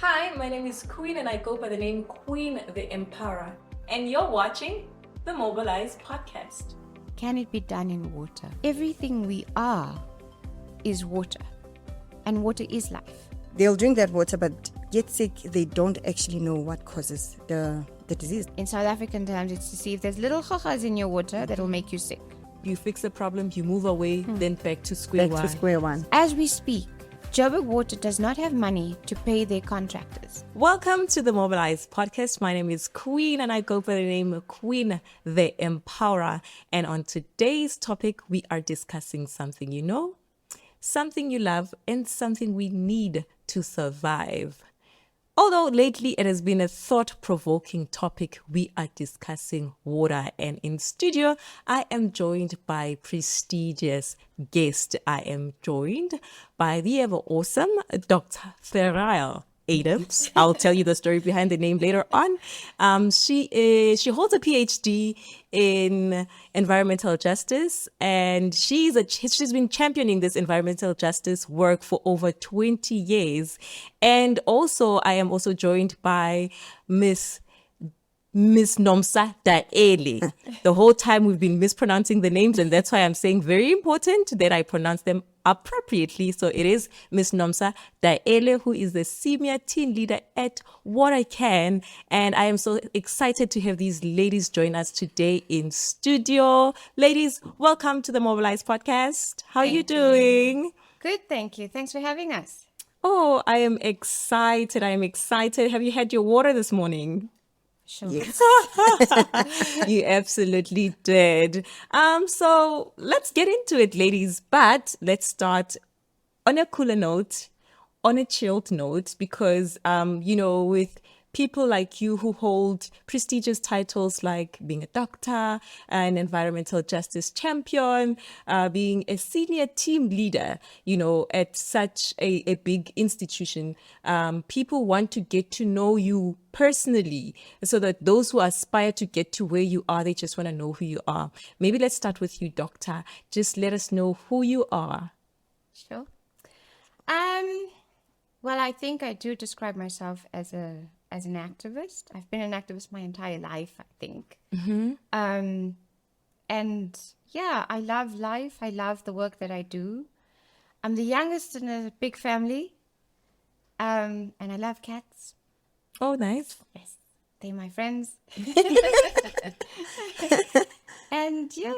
Hi, my name is Queen and I go by the name Queen the Empowerer. And you're watching the Mobilize podcast. Can it be done in water? Everything we are is water, and water is life. They'll drink that water but get sick. They don't actually know what causes the disease. In South African terms, it's to see if there's little chachas in your water that will make you sick. You fix the problem, you move away, then back to square Back one. to square one. As we speak, Joburg Water does not have money to pay their contractors. Welcome to the Mobilize podcast. My name is Queen and I go by the name Queen the Empowerer. And on today's topic, we are discussing something you know, something you love, and something we need to survive. Although lately it has been a thought-provoking topic, we are discussing water. And in studio, I am joined by prestigious guest. I am joined by the ever awesome Dr. Ferrial Adam. I'll tell you the story behind the name later on. She holds a PhD in environmental justice, and she's been championing this environmental justice work for over 20 years. And also, I am also joined by Miss Nomsa Daele. The whole time we've been mispronouncing the names, and that's why I'm saying very important that I pronounce them appropriately. So it is Miss Nomsa Daele, who is the senior team leader at WaterCAN. And I am so excited to have these ladies join us today in studio. Ladies, welcome to the Mobilize podcast. How are you doing? Good, thank you. Thanks for having us. Oh, I am excited. Have you had your water this morning? Sure. Yes. You absolutely did. So let's get into it, ladies. But let's start on a cooler note, on a chilled note, because, with people like you who hold prestigious titles like being a doctor, an environmental justice champion, being a senior team leader, at such a big institution, people want to get to know you personally, so that those who aspire to get to where you are, they just want to know who you are. Maybe let's start with you, Doctor. Just let us know who you are. Sure. Well, I think I do describe myself as an activist. I've been an activist my entire life, I think. And yeah, I love life. I love the work that I do. I'm the youngest in a big family. And I love cats. Oh, nice. Yes, they're my friends. And yeah,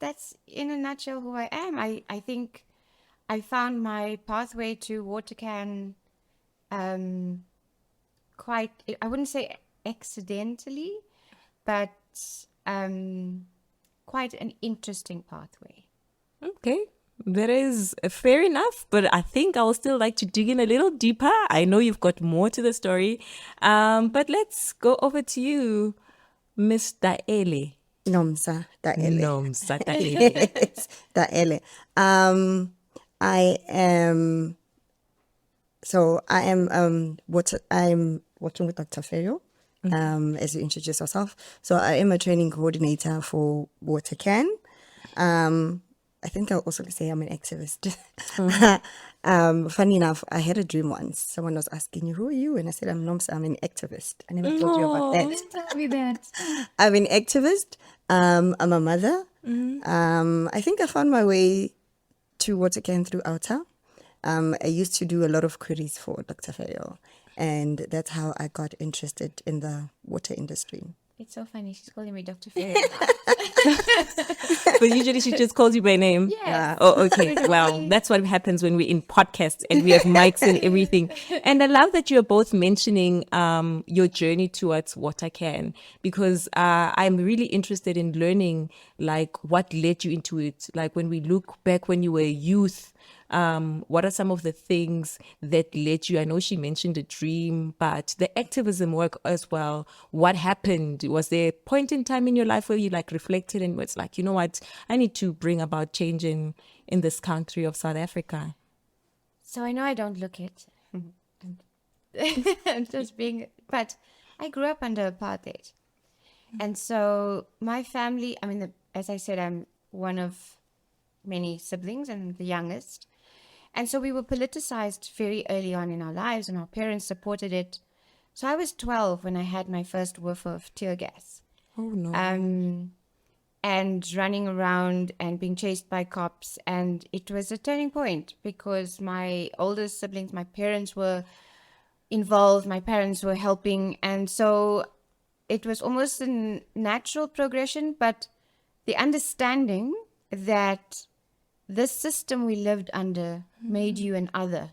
that's in a nutshell who I am. I think I found my pathway to WaterCAN quite, I wouldn't say accidentally, but quite an interesting pathway. Okay, that is fair enough, but I think I would still like to dig in a little deeper. I know you've got more to the story, but let's go over to you, Miss Daele. Nomsa Daele. Nomsa Daele. Yes, Daele. I'm working with Dr. Ferrial, as you introduce yourself. So I am a training coordinator for WaterCAN. I think I'll also say I'm an activist. Funny enough, I had a dream once. Someone was asking you, who are you? And I said, I'm Nomsa, I'm an activist. I never told you about that. Tell me that. I'm an activist. I'm a mother. I think I found my way to WaterCAN through Outer. I used to do a lot of queries for Dr. Ferrial, and that's how I got interested in the water industry. It's so funny. She's calling me Dr. Ferrial. But usually she just calls you by name. Yes. Oh, okay. Well, that's what happens when we're in podcasts and we have mics and everything. And I love that you're both mentioning your journey towards WaterCAN, because I'm really interested in learning, like, what led you into it. Like, when we look back when you were a youth, what are some of the things that led you? I know she mentioned a dream, but the activism work as well. What happened? Was there a point in time in your life where you reflected and was like, you know what, I need to bring about change in this country of South Africa? So I know I don't look it. I'm just being, but I grew up under apartheid. And so my family, as I said, I'm one of many siblings and the youngest. And so we were politicized very early on in our lives, and our parents supported it. So I was 12 when I had my first whiff of tear gas. Oh no. And running around and being chased by cops. And it was a turning point because my older siblings, my parents were involved, my parents were helping. And so it was almost a natural progression, but the understanding that this system we lived under made you an other,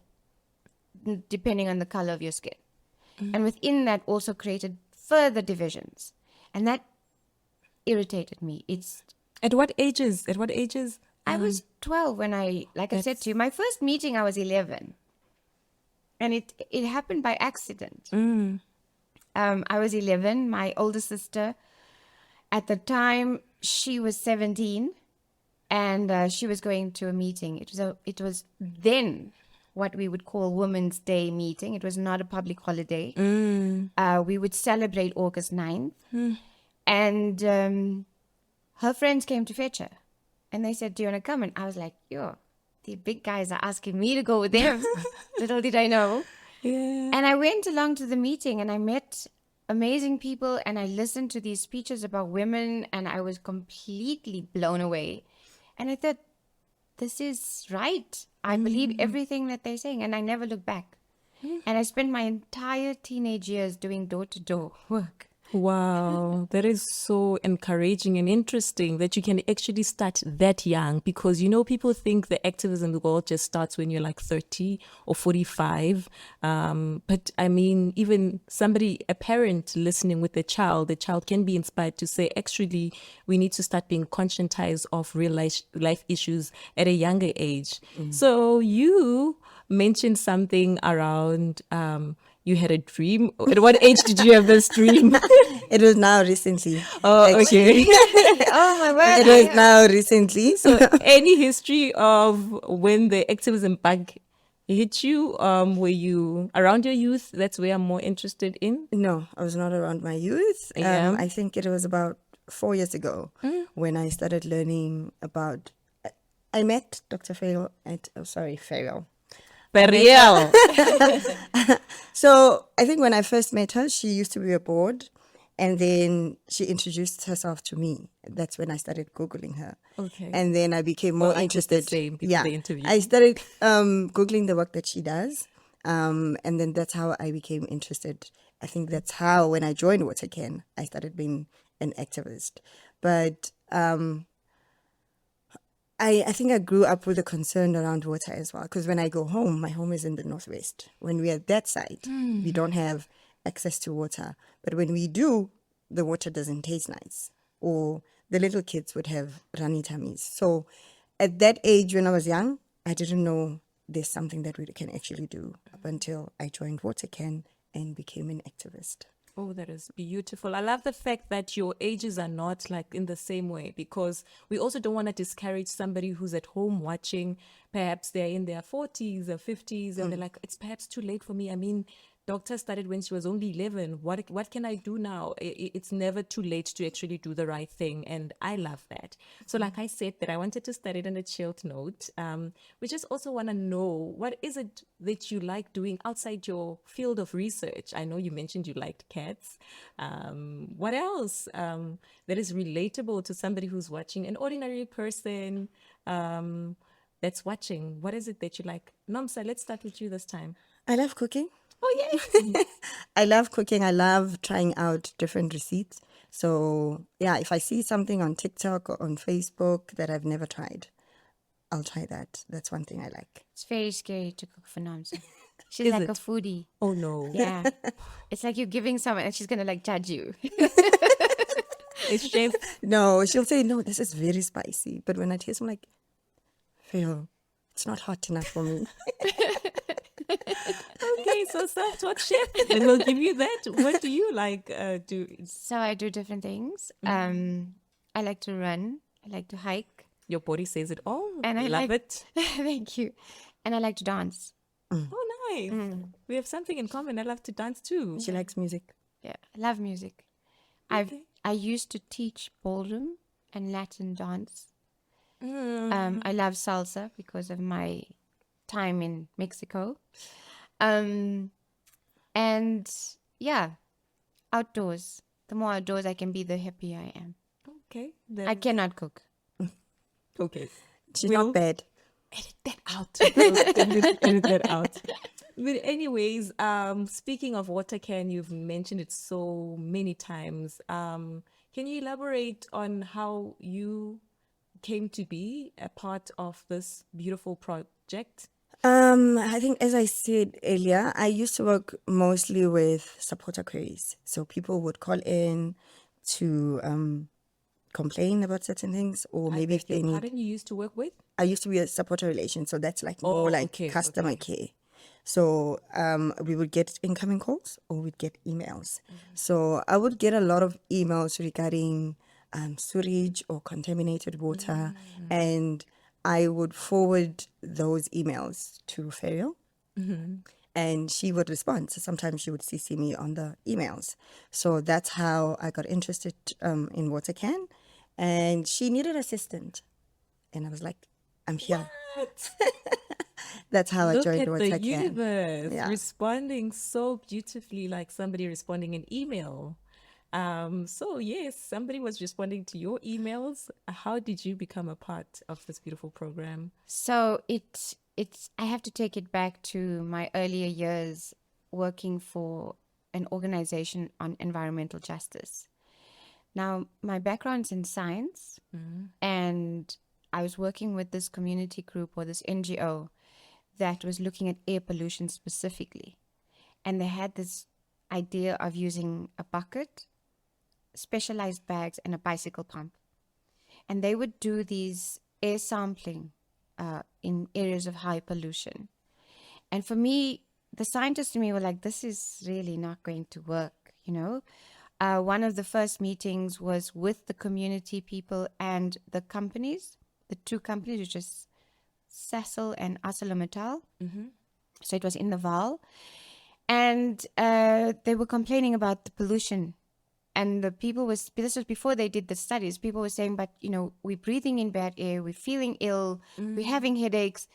depending on the color of your skin. And within that also created further divisions. And that irritated me. At what ages? I was 12 when I said to you, my first meeting, I was 11. And it happened by accident. I was 11. My older sister, at the time, she was 17. And she was going to a meeting. It was then what we would call Women's Day meeting. It was not a public holiday. We would celebrate August 9th. And her friends came to fetch her. And they said, do you want to come? And I was like, yo, the big guys are asking me to go with them. Little did I know. Yeah. And I went along to the meeting and I met amazing people and I listened to these speeches about women and I was completely blown away. And I thought, this is right. I believe everything that they're saying. And I never looked back. And I spent my entire teenage years doing door-to-door work. Wow, that is so encouraging and interesting that you can actually start that young, because people think the activism world just starts when you're like 30 or 45. But I mean, even a parent listening with the child can be inspired to say, actually, we need to start being conscientized of real life issues at a younger age. So you mentioned something around you had a dream. At what age did you have this dream? It was now recently. Oh, okay. Oh, my word. It was now recently. So any history of when the activism bug hit you? Were you around your youth? That's where I'm more interested in. No, I was not around my youth. Yeah. I think it was about 4 years ago when I started learning about... I met Dr. Ferrial Ferrial. Ferrial. So I think when I first met her, she used to be aboard, and then she introduced herself to me. That's when I started Googling her. Okay. And then I became more interested. Same before the interview. I started Googling the work that she does. And then that's how I became interested. I think that's how, when I joined WaterCAN, I started being an activist. But I think I grew up with a concern around water as well, because when I go home, my home is in the northwest. When we're at that side, we don't have access to water. But when we do, the water doesn't taste nice, or the little kids would have runny tummies. So at that age, when I was young, I didn't know there's something that we can actually do, up until I joined WaterCAN and became an activist. Oh, that is beautiful. I love the fact that your ages are not like in the same way, because we also don't want to discourage somebody who's at home watching. Perhaps they're in their 40s or 50s and they're like, it's perhaps too late for me. I mean, doctor started when she was only 11. What can I do now? It's never too late to actually do the right thing. And I love that. So like I said, that I wanted to start it on a chilled note. We just also want to know, what is it that you like doing outside your field of research? I know you mentioned you liked cats. What else that is relatable to somebody who's watching, an ordinary person that's watching? What is it that you like? Nomsa, let's start with you this time. I love cooking. Oh, yeah. I love cooking. I love trying out different receipts. So, yeah, if I see something on TikTok or on Facebook that I've never tried, I'll try that. That's one thing I like. It's very scary to cook for Namsa. She's Is like it? a foodie. Oh, no. Yeah. It's like you're giving someone and she's going to like judge you. It's chef. No, she'll say, no, this is very spicy. But when I taste, I'm like, Phil, it's not hot enough for me. Okay, so self-taught chef, and we'll give you that. What do you like do? So I do different things. I like to run. I like to hike. Your body says it all. And I love like- it. Thank you. And I like to dance. Oh, nice. We have something in common. I love to dance too. She likes music. Yeah, I love music. Okay. I used to teach ballroom and Latin dance. I love salsa because of my time in Mexico. And yeah, outdoors. The more outdoors I can be, the happier I am. Okay. I cannot cook. Okay. She's We'll not bad. edit that out. We'll edit that out. But anyways, speaking of WaterCAN, you've mentioned it so many times. Can you elaborate on how you came to be a part of this beautiful project? I think, as I said earlier, I used to work mostly with supporter queries. So people would call in to complain about certain things, or I maybe if beg they your need. pardon, you used to work with? I used to be a supporter relation, so that's like Oh, more like okay, customer care. So we would get incoming calls or we'd get emails. So I would get a lot of emails regarding sewage or contaminated water, and I would forward those emails to Ferrial, and she would respond. So sometimes she would CC me on the emails. So that's how I got interested in WaterCAN, and she needed assistant, and I was like, I'm here. What? That's how I Look joined at the WaterCAN. universe Yeah. responding so beautifully, like somebody responding an email. So yes, somebody was responding to your emails. How did you become a part of this beautiful program? So it's I have to take it back to my earlier years working for an organization on environmental justice. Now, my background's in science, and I was working with this community group or this NGO that was looking at air pollution specifically. And they had this idea of using a bucket, specialized bags, and a bicycle pump. And they would do these air sampling in areas of high pollution. And for me, the scientists to me were like, this is really not going to work, you know? One of the first meetings was with the community people and the companies, the two companies, which is Sasol and ArcelorMittal. So it was in the Vaal. And they were complaining about the pollution. And the people was, this was before they did the studies, people were saying, but, you know, we're breathing in bad air, we're feeling ill, we're having headaches.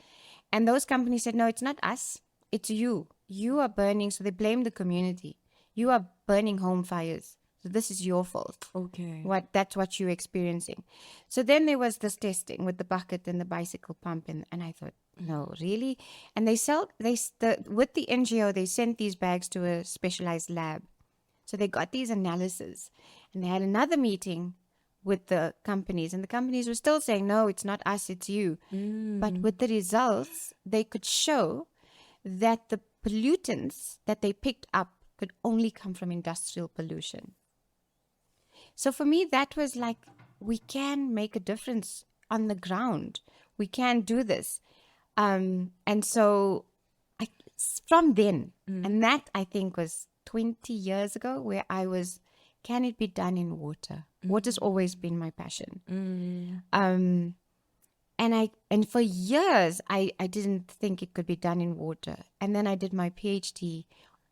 And those companies said, no, it's not us, it's you. You are burning, so they blame the community. You are burning home fires, so this is your fault. Okay. That's what you're experiencing. So then there was this testing with the bucket and the bicycle pump, and I thought, no, really? And with the NGO, they sent these bags to a specialized lab. So they got these analyses, and they had another meeting with the companies, and the companies were still saying, no, it's not us, it's you. But with the results, they could show that the pollutants that they picked up could only come from industrial pollution. So for me, that was like, we can make a difference on the ground. We can do this. And so from then, and that I think was 20 years ago, where I was, can it be done in water? Water's always been my passion. And for years, I didn't think it could be done in water. And then I did my PhD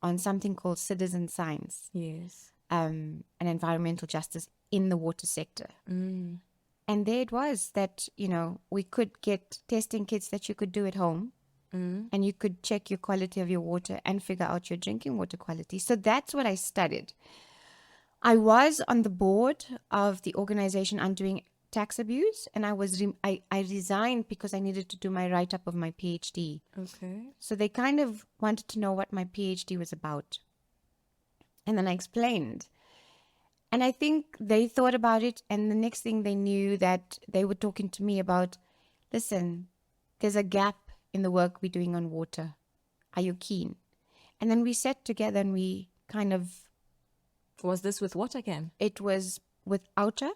on something called citizen science. Yes. And environmental justice in the water sector. And there it was that, you know, we could get testing kits that you could do at home, and you could check your quality of your water and figure out your drinking water quality. So that's what I studied. I was on the board of the organization Undoing Tax Abuse, and I resigned because I needed to do my write-up of my PhD. Okay. So they kind of wanted to know what my PhD was about. And then I explained. And I think they thought about it, and the next thing they knew that they were talking to me about, listen, there's a gap in the work we're doing on water. Are you keen? And then we sat together and we kind of... Was this with WaterCAN? It was with Outer,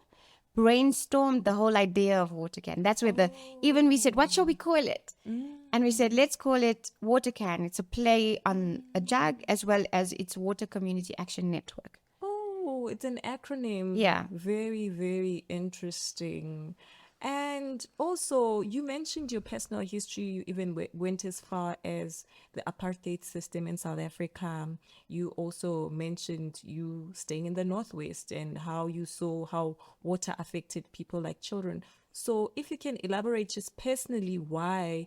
brainstormed the whole idea of WaterCAN. That's where even we said, what shall we call it? And we said, let's call it WaterCAN. It's a play on a jug as well as its Water Community Action Network. Oh, it's an acronym. Yeah. Very, very interesting. And also, you mentioned your personal history. You even went as far as the apartheid system in South Africa. You also mentioned you staying in the Northwest and how you saw how water affected people like children. So if you can elaborate just personally, why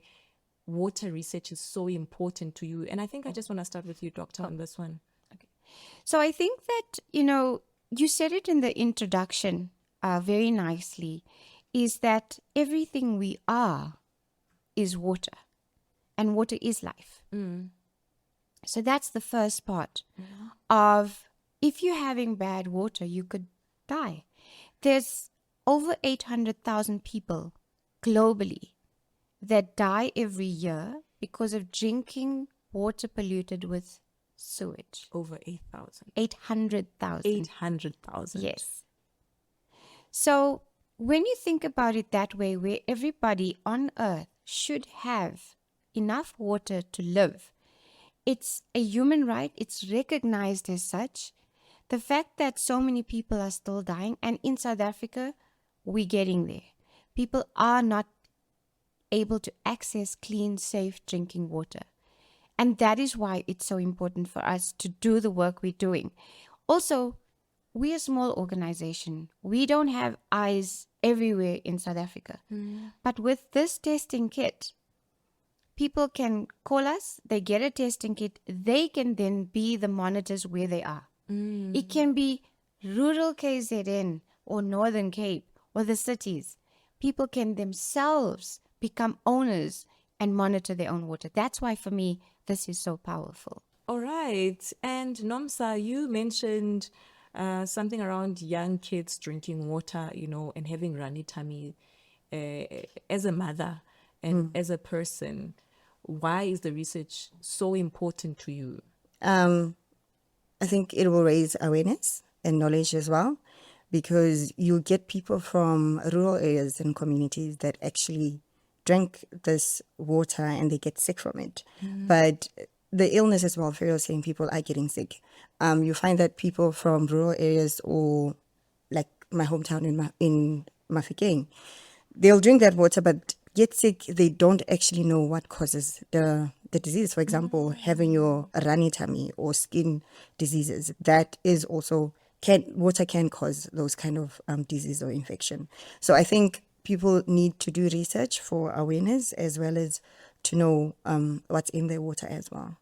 water research is so important to you? And I think I just want to start with you, Doctor, on this one. So I think that, you said it in the introduction very nicely, is that everything we are is water, and water is life. So that's the first part of, if you're having bad water, you could die. There's over 800,000 people globally that die every year because of drinking water polluted with sewage. Over 8,000. 800,000. 800,000. Yes. So when you think about it that way, where everybody on earth should have enough water to live, it's a human right. It's recognized as such. The fact that so many people are still dying, and in South Africa, we're getting there. People are not able to access clean, safe drinking water. And that is why it's so important for us to do the work we're doing. Also, we're a small organization. We don't have eyes everywhere in South Africa. But with this testing kit, people can call us, they get a testing kit, they can then be the monitors where they are. It can be rural KZN or Northern Cape or the cities. People can themselves become owners and monitor their own water. That's why, for me, this is so powerful. All right. And Nomsa, you mentioned something around young kids drinking water, and having runny tummy. As a mother and as a person, why is the research so important to you? I think it will raise awareness and knowledge as well, because you get people from rural areas and communities that actually drink this water and they get sick from it. But the illness as well, Ferrial saying people are getting sick. You find that people from rural areas, or like my hometown in Mafikeng, they'll drink that water but get sick. They don't actually know what causes the disease. For example, having your runny tummy or skin diseases, that is also, water can cause those kind of disease or infection. So I think people need to do research for awareness, as well as to know what's in their water as well.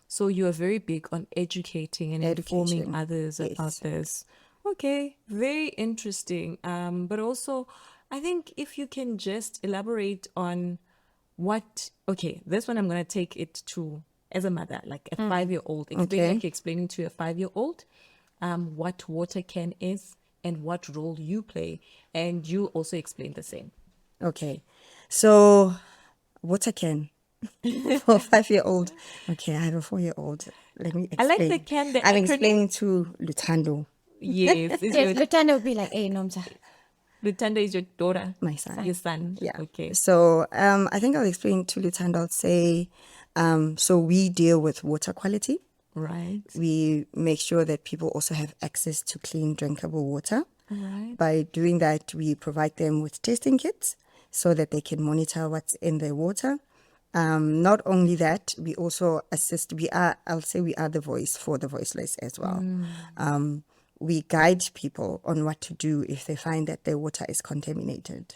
So you are very big on educating and informing others about this. Okay, very interesting. But also, I think if you can just elaborate on this one I'm going to take it to, as a mother, like a 5-year-old. Like you're explaining to a 5-year-old what WaterCAN is and what role you play. And you also explain the same. Okay, so WaterCAN for a 5-year-old. Okay, I have a 4-year-old. Let me explain. I like the CAN. I'm explaining to Lutando. Yes. Yes, Lutando would be like, hey, Nomsa. Lutando is your daughter. My son. Your son. Yeah. Okay. So I think I'll explain to Lutando. I'll say, so we deal with water quality. Right. We make sure that people also have access to clean, drinkable water. Right. By doing that, we provide them with testing kits so that they can monitor what's in their water. Not only that, we also assist. I'll say we are the voice for the voiceless as well. We guide people on what to do if they find that their water is contaminated.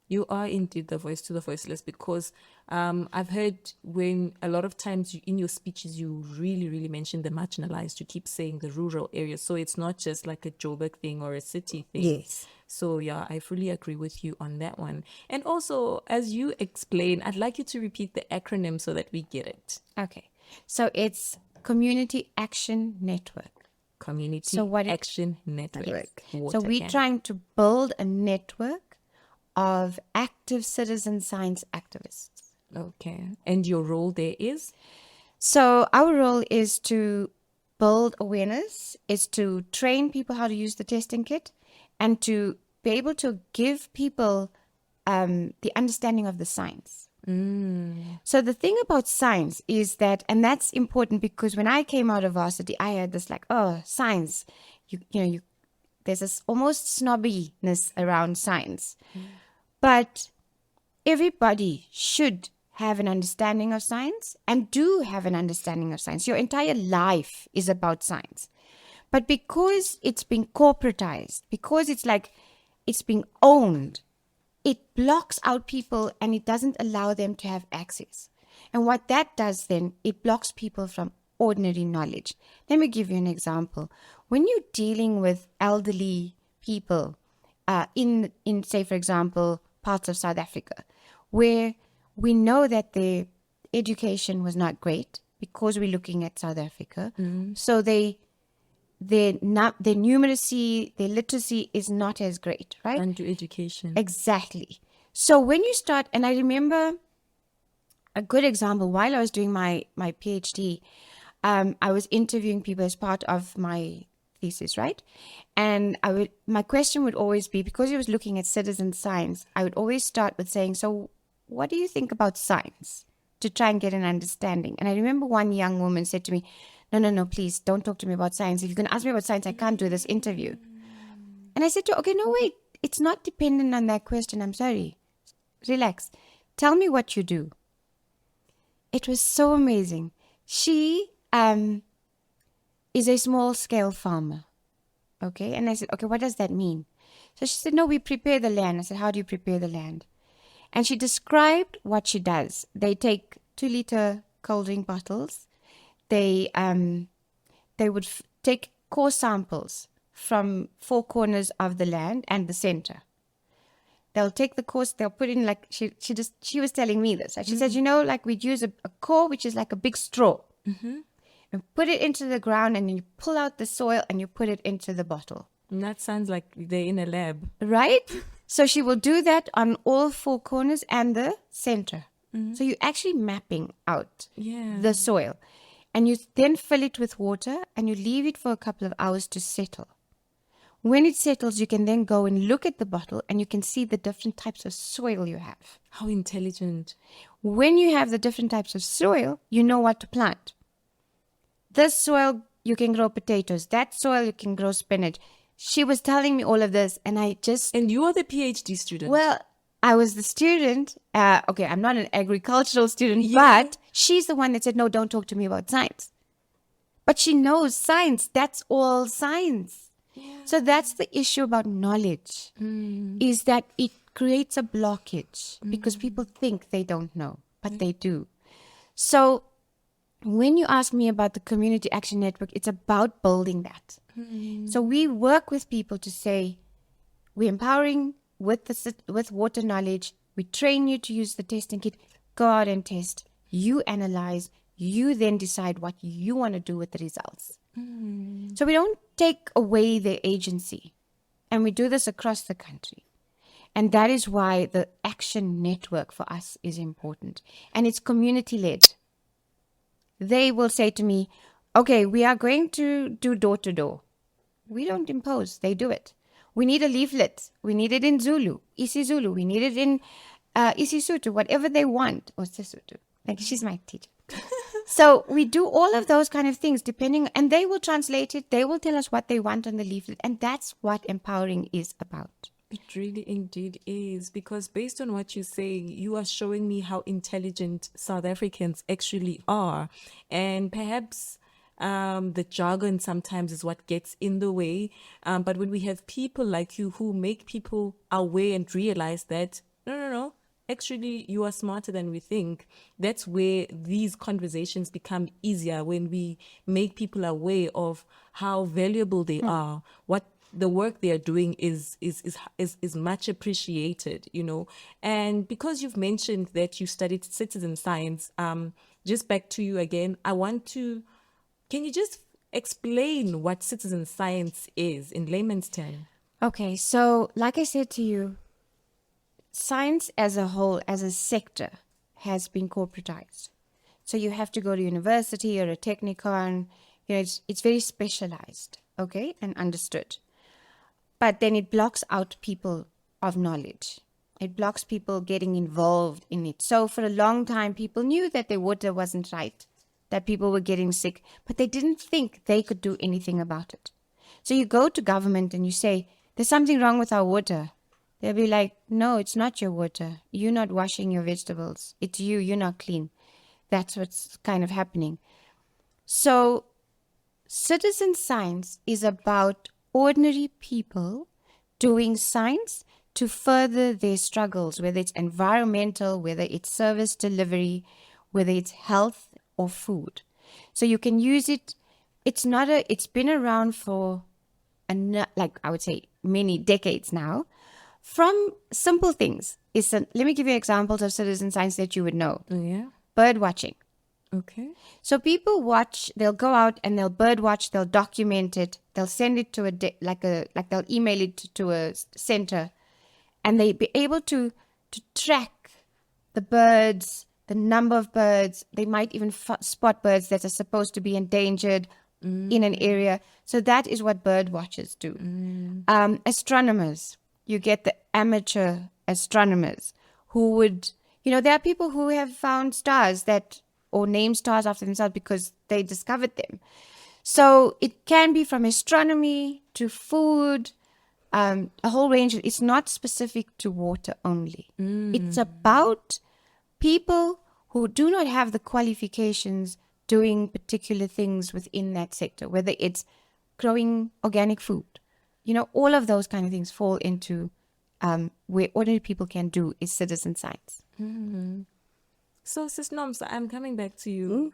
You are indeed the voice to the voiceless, because I've heard when a lot of times in your speeches, you really, really mention the marginalized. You keep saying the rural areas. So it's not just like a Joburg thing or a city thing. Yes. So yeah, I fully agree with you on that one. And also, as you explain, I'd like you to repeat the acronym so that we get it. Okay. So it's Community Action Network. Community Action Network. So we're trying to build a network of active citizen science activists. Okay. And your role there is? So our role is to build awareness, is to train people how to use the testing kit, and to be able to give people the understanding of the science. So the thing about science is that, and that's important, because when I came out of varsity, I had this like, oh, science, there's this almost snobbiness around science. But everybody should have an understanding of science, and do have an understanding of science. Your entire life is about science. But because it's been corporatized, because it's being owned, it blocks out people and it doesn't allow them to have access. And what that does then, it blocks people from ordinary knowledge. Let me give you an example. When you're dealing with elderly people in say, for example, parts of South Africa, where we know that their education was not great because we're looking at South Africa. So their numeracy, their literacy is not as great, right? Under education. Exactly. So when you start, and I remember a good example, while I was doing my PhD, I was interviewing people as part of my thesis, right? And my question would always be, because I was looking at citizen science, I would always start with saying, so what do you think about science? To try and get an understanding. And I remember one young woman said to me, no, please don't talk to me about science. If you're going to ask me about science, I can't do this interview. And I said to her, okay, no, wait, it's not dependent on that question. I'm sorry. Relax. Tell me what you do. It was so amazing. She is a small scale farmer. Okay. And I said, okay, what does that mean? So she said, no, we prepare the land. I said, how do you prepare the land? And she described what she does. They take 2-liter cold drink bottles. They would take core samples from 4 corners of the land and the center. They'll take the course, they'll put in like, she was telling me this. She said, like we'd use a core, which is like a big straw, and put it into the ground, and then you pull out the soil and you put it into the bottle. And that sounds like they're in a lab. Right? So she will do that on all 4 corners and the center. So you're actually mapping out the soil. And you then fill it with water and you leave it for a couple of hours to settle. When it settles, you can then go and look at the bottle and you can see the different types of soil you have. How intelligent. When you have the different types of soil, you know what to plant. This soil, you can grow potatoes. That soil, you can grow spinach. She was telling me all of this and I just... And you are the PhD student. Well, I was the student. Okay, I'm not an agricultural student, but she's the one that said, no, don't talk to me about science. But she knows science. That's all science. Yeah. So that's the issue about knowledge, is that it creates a blockage because people think they don't know, but they do. So when you ask me about the Community Action Network, it's about building that. So we work with people to say, we're empowering with water knowledge. We train you to use the testing kit. Go out and test. You analyze. You then decide what you want to do with the results. So we don't take away their agency. And we do this across the country. And that is why the action network for us is important. And it's community-led. They will say to me, okay, we are going to do door-to-door. We don't impose. They do it. We need a leaflet. We need it in Zulu, isiZulu. We need it in isiSotho, whatever they want. Or Sesotho. Like, she's my teacher. So we do all of those kind of things depending, and they will translate it. They will tell us what they want on the leaflet. And that's what empowering is about. It really indeed is, because based on what you're saying, you are showing me how intelligent South Africans actually are. And perhaps the jargon sometimes is what gets in the way. But when we have people like you who make people aware and realize that, no, actually you are smarter than we think, that's where these conversations become easier, when we make people aware of how valuable they are, what the work they are doing is much appreciated, And because you've mentioned that you studied citizen science, just back to you again, can you just explain what citizen science is in layman's terms? Okay, so like I said to you, science as a whole, as a sector, has been corporatized. So you have to go to university or a technicon, it's very specialized, okay, and understood. But then it blocks out people of knowledge. It blocks people getting involved in it. So for a long time, people knew that their water wasn't right, that people were getting sick, but they didn't think they could do anything about it. So you go to government and you say, there's something wrong with our water. They'll be like, no, it's not your water. You're not washing your vegetables. It's you. You're not clean. That's what's kind of happening. So citizen science is about ordinary people doing science to further their struggles, whether it's environmental, whether it's service delivery, whether it's health or food. So you can use it. It's been around for, like I would say, many decades now. From simple things. Let me give you examples of citizen science that you would know. Yeah. Bird watching. Okay. So people they'll go out and they'll bird watch, they'll document it, they'll send it to they'll email it to a center, and they'll be able to track the birds, the number of birds. They might even spot birds that are supposed to be endangered in an area. So that is what bird watchers do. Astronomers, you get the amateur astronomers who would, there are people who have found stars or named stars after themselves because they discovered them. So it can be from astronomy to food, a whole range. It's not specific to water only. It's about people who do not have the qualifications doing particular things within that sector, whether it's growing organic food. All of those kind of things fall into where ordinary people can do is citizen science. So, Sis Noms, I'm coming back to you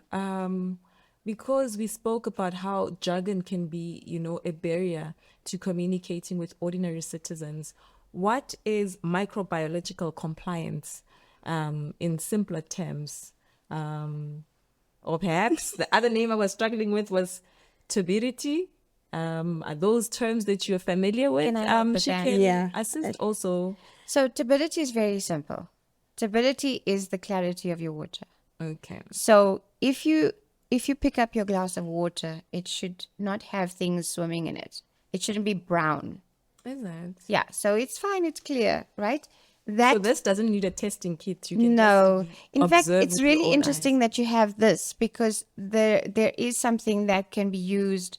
because we spoke about how jargon can be, a barrier to communicating with ordinary citizens. What is microbiological compliance in simpler terms? Or perhaps the other name I was struggling with was turbidity. Are those terms that you're familiar with? Can I help with She that? can Yeah. assist also. So turbidity is very simple. Turbidity is the clarity of your water. Okay. So if you pick up your glass of water, it should not have things swimming in it. It shouldn't be brown. Is that? Yeah, so it's fine. It's clear, right? So this doesn't need a testing kit. You can No. just In fact, observe it's with your really own interesting eyes. that you have this because there is something that can be used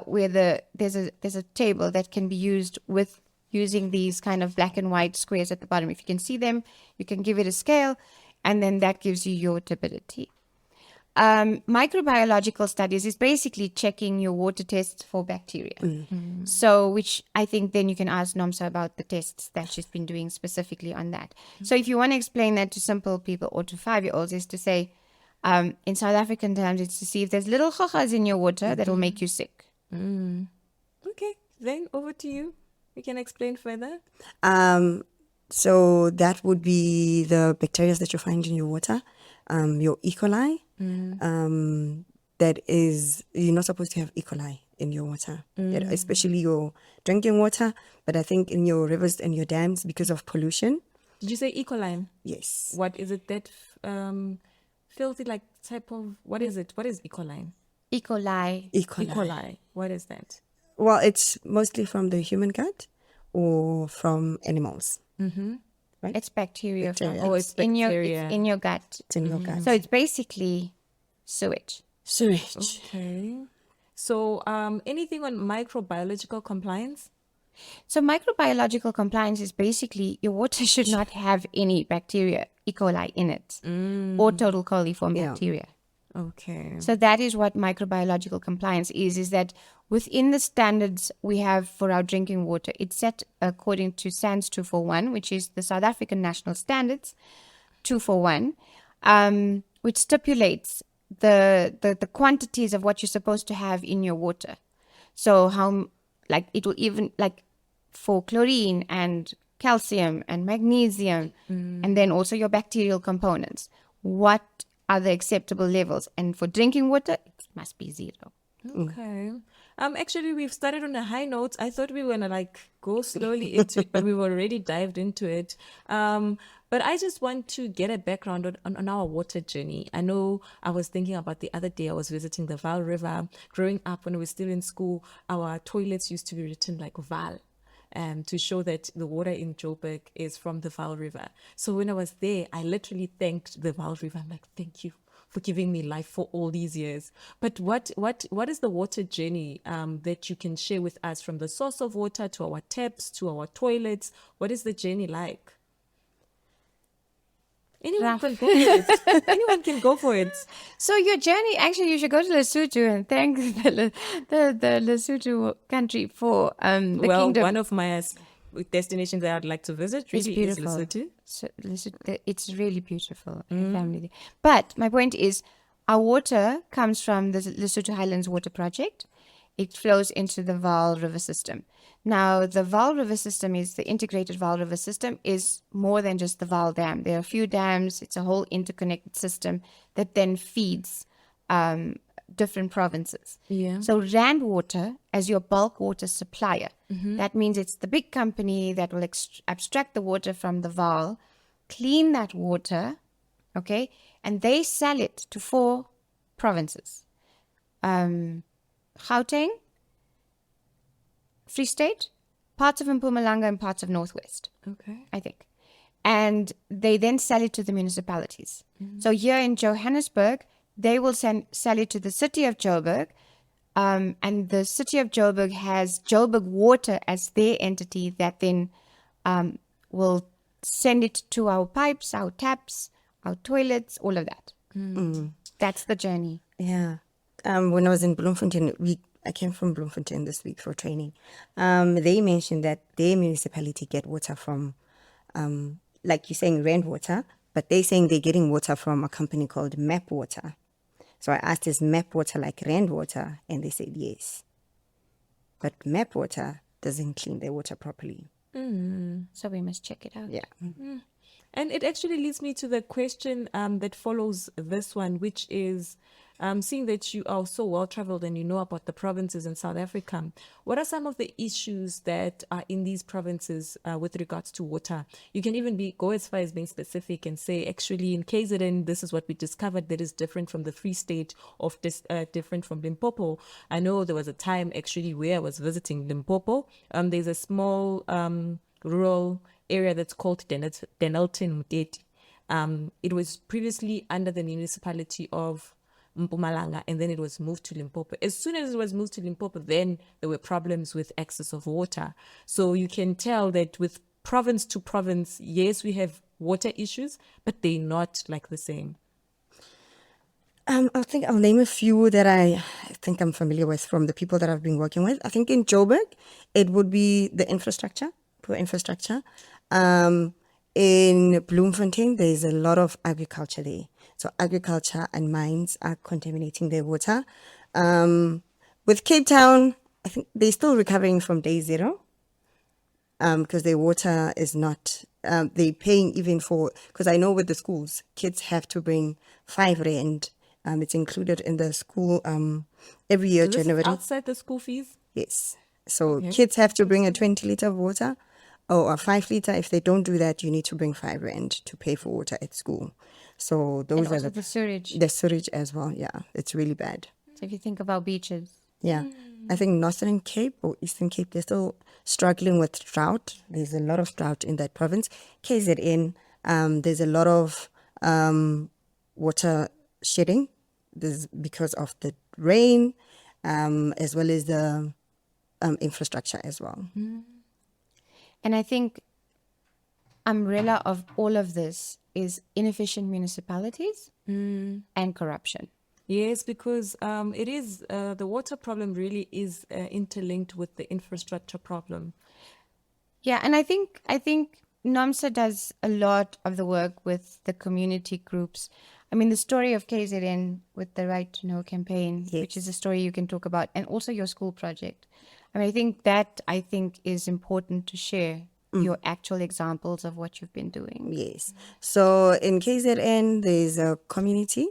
where there's a table that can be used with using these kind of black and white squares at the bottom. If you can see them, you can give it a scale, and then that gives you your turbidity. Microbiological studies is basically checking your water tests for bacteria. So, which I think then you can ask Nomsa about the tests that she's been doing specifically on that. So if you want to explain that to simple people or to 5-year-olds, is to say, in South African terms, it's to see if there's little chochas in your water that will make you sick. Okay, then over to you. You can explain further. So that would be the bacteria that you find in your water, your E. coli. That is, you're not supposed to have E. coli in your water, especially your drinking water. But I think in your rivers and your dams, because of pollution. Did you say E. coli? Yes. What is it that filthy like type of, what is it? What is E. coli? E. coli. E. E. coli. coli. What is that? Well, it's mostly from the human gut or from animals. It's bacteria. Bacteria. From, Oh, it's in your bacteria. in your gut. It's in your gut. So it's basically sewage. Sewage. Okay. So anything on microbiological compliance? So microbiological compliance is basically your water should not have any bacteria, E. coli, in it, or total coliform bacteria. Okay. So that is what microbiological compliance is that within the standards we have for our drinking water, it's set according to SANS 241, which is the South African National Standards 241, which stipulates the quantities of what you're supposed to have in your water. So how, like, it will even, like, for chlorine and calcium and magnesium, and then also your bacterial components, what are the acceptable levels? And for drinking water, it must be 0. Okay. Actually, we've started on a high note. I thought we were gonna like go slowly into it, but we've already dived into it. But I just want to get a background on our water journey. I know I was thinking about the other day, I was visiting the Vaal River. Growing up, when we were still in school, our toilets used to be written like Vaal. To show that the water in Joburg is from the Vaal River. So when I was there, I literally thanked the Vaal River. I'm like, thank you for giving me life for all these years. But what is the water journey that you can share with us, from the source of water to our taps to our toilets? What is the journey like? Anyone can go for it. Anyone can go for it. So your journey, actually, you should go to Lesotho and thank the Lesotho country for the Well, kingdom. one of my destinations that I'd like to visit. It's Really is beautiful. Lesotho. So, it's really beautiful. I have family there. But my point is, our water comes from the Lesotho Highlands Water Project. It flows into the Vaal River system. Now, the Vaal River system is the integrated Vaal River system is more than just the Vaal Dam. There are a few dams. It's a whole interconnected system that then feeds different provinces. Yeah. So Rand Water, as your bulk water supplier, that means it's the big company that will abstract the water from the Vaal, clean that water, okay, and they sell it to 4 provinces. Gauteng, Free State, parts of Mpumalanga, and parts of Northwest, Okay. I think. And they then sell it to the municipalities. So here in Johannesburg, they will sell it to the city of Joburg. And the city of Joburg has Joburg Water as their entity that then will send it to our pipes, our taps, our toilets, all of that. That's the journey. Yeah. When I was in Bloemfontein, I came from Bloemfontein this week for training. They mentioned that their municipality get water from, like you're saying, Rand Water, but they're saying they're getting water from a company called Map Water. So I asked, is Map Water like Rand Water? And they said yes. But Map Water doesn't clean their water properly. So we must check it out. Yeah. And it actually leads me to the question that follows this one, which is, seeing that you are so well-traveled and you know about the provinces in South Africa, what are some of the issues that are in these provinces with regards to water? You can even go as far as being specific and say, actually, in KZN, this is what we discovered that is different from the Free State, of different from Limpopo. I know there was a time actually where I was visiting Limpopo. There's a small rural area that's called Denelton Muteti. It was previously under the municipality of Mpumalanga, and then it was moved to Limpopo. As soon as it was moved to Limpopo, then there were problems with access of water. So you can tell that with province to province, yes, we have water issues, but they're not like the same. I think I'll name a few that I think I'm familiar with from the people that I've been working with. I think in Joburg, it would be the infrastructure, poor infrastructure. In Bloemfontein, there's a lot of agriculture there. So agriculture and mines are contaminating their water. With Cape Town, I think they're still recovering from day zero because their water is not, they're paying even for, because I know with the schools, kids have to bring 5 rand. It's included in the school every year, Is this January. outside the school fees? Yes. So Okay. kids have to bring a 20 liter of water or a 5 liter. If they don't do that, you need to bring 5 rand to pay for water at school. So those And are also the sewage. the sewage as well. Yeah, it's really bad. So if you think about beaches. Yeah. I think Northern Cape or Eastern Cape, they're still struggling with drought. There's a lot of drought in that province. KZN, there's a lot of water shedding. This because of the rain, as well as the infrastructure as well. And I think umbrella of all of this is inefficient municipalities and corruption. Yes, because it is the water problem really is interlinked with the infrastructure problem. Yeah, and I think NOMSA does a lot of the work with the community groups. I mean, the story of KZN with the Right to Know campaign, which is a story you can talk about, and also your school project. I mean, I think is important to share your actual examples of what you've been doing. Yes. So in KZN, there's a community.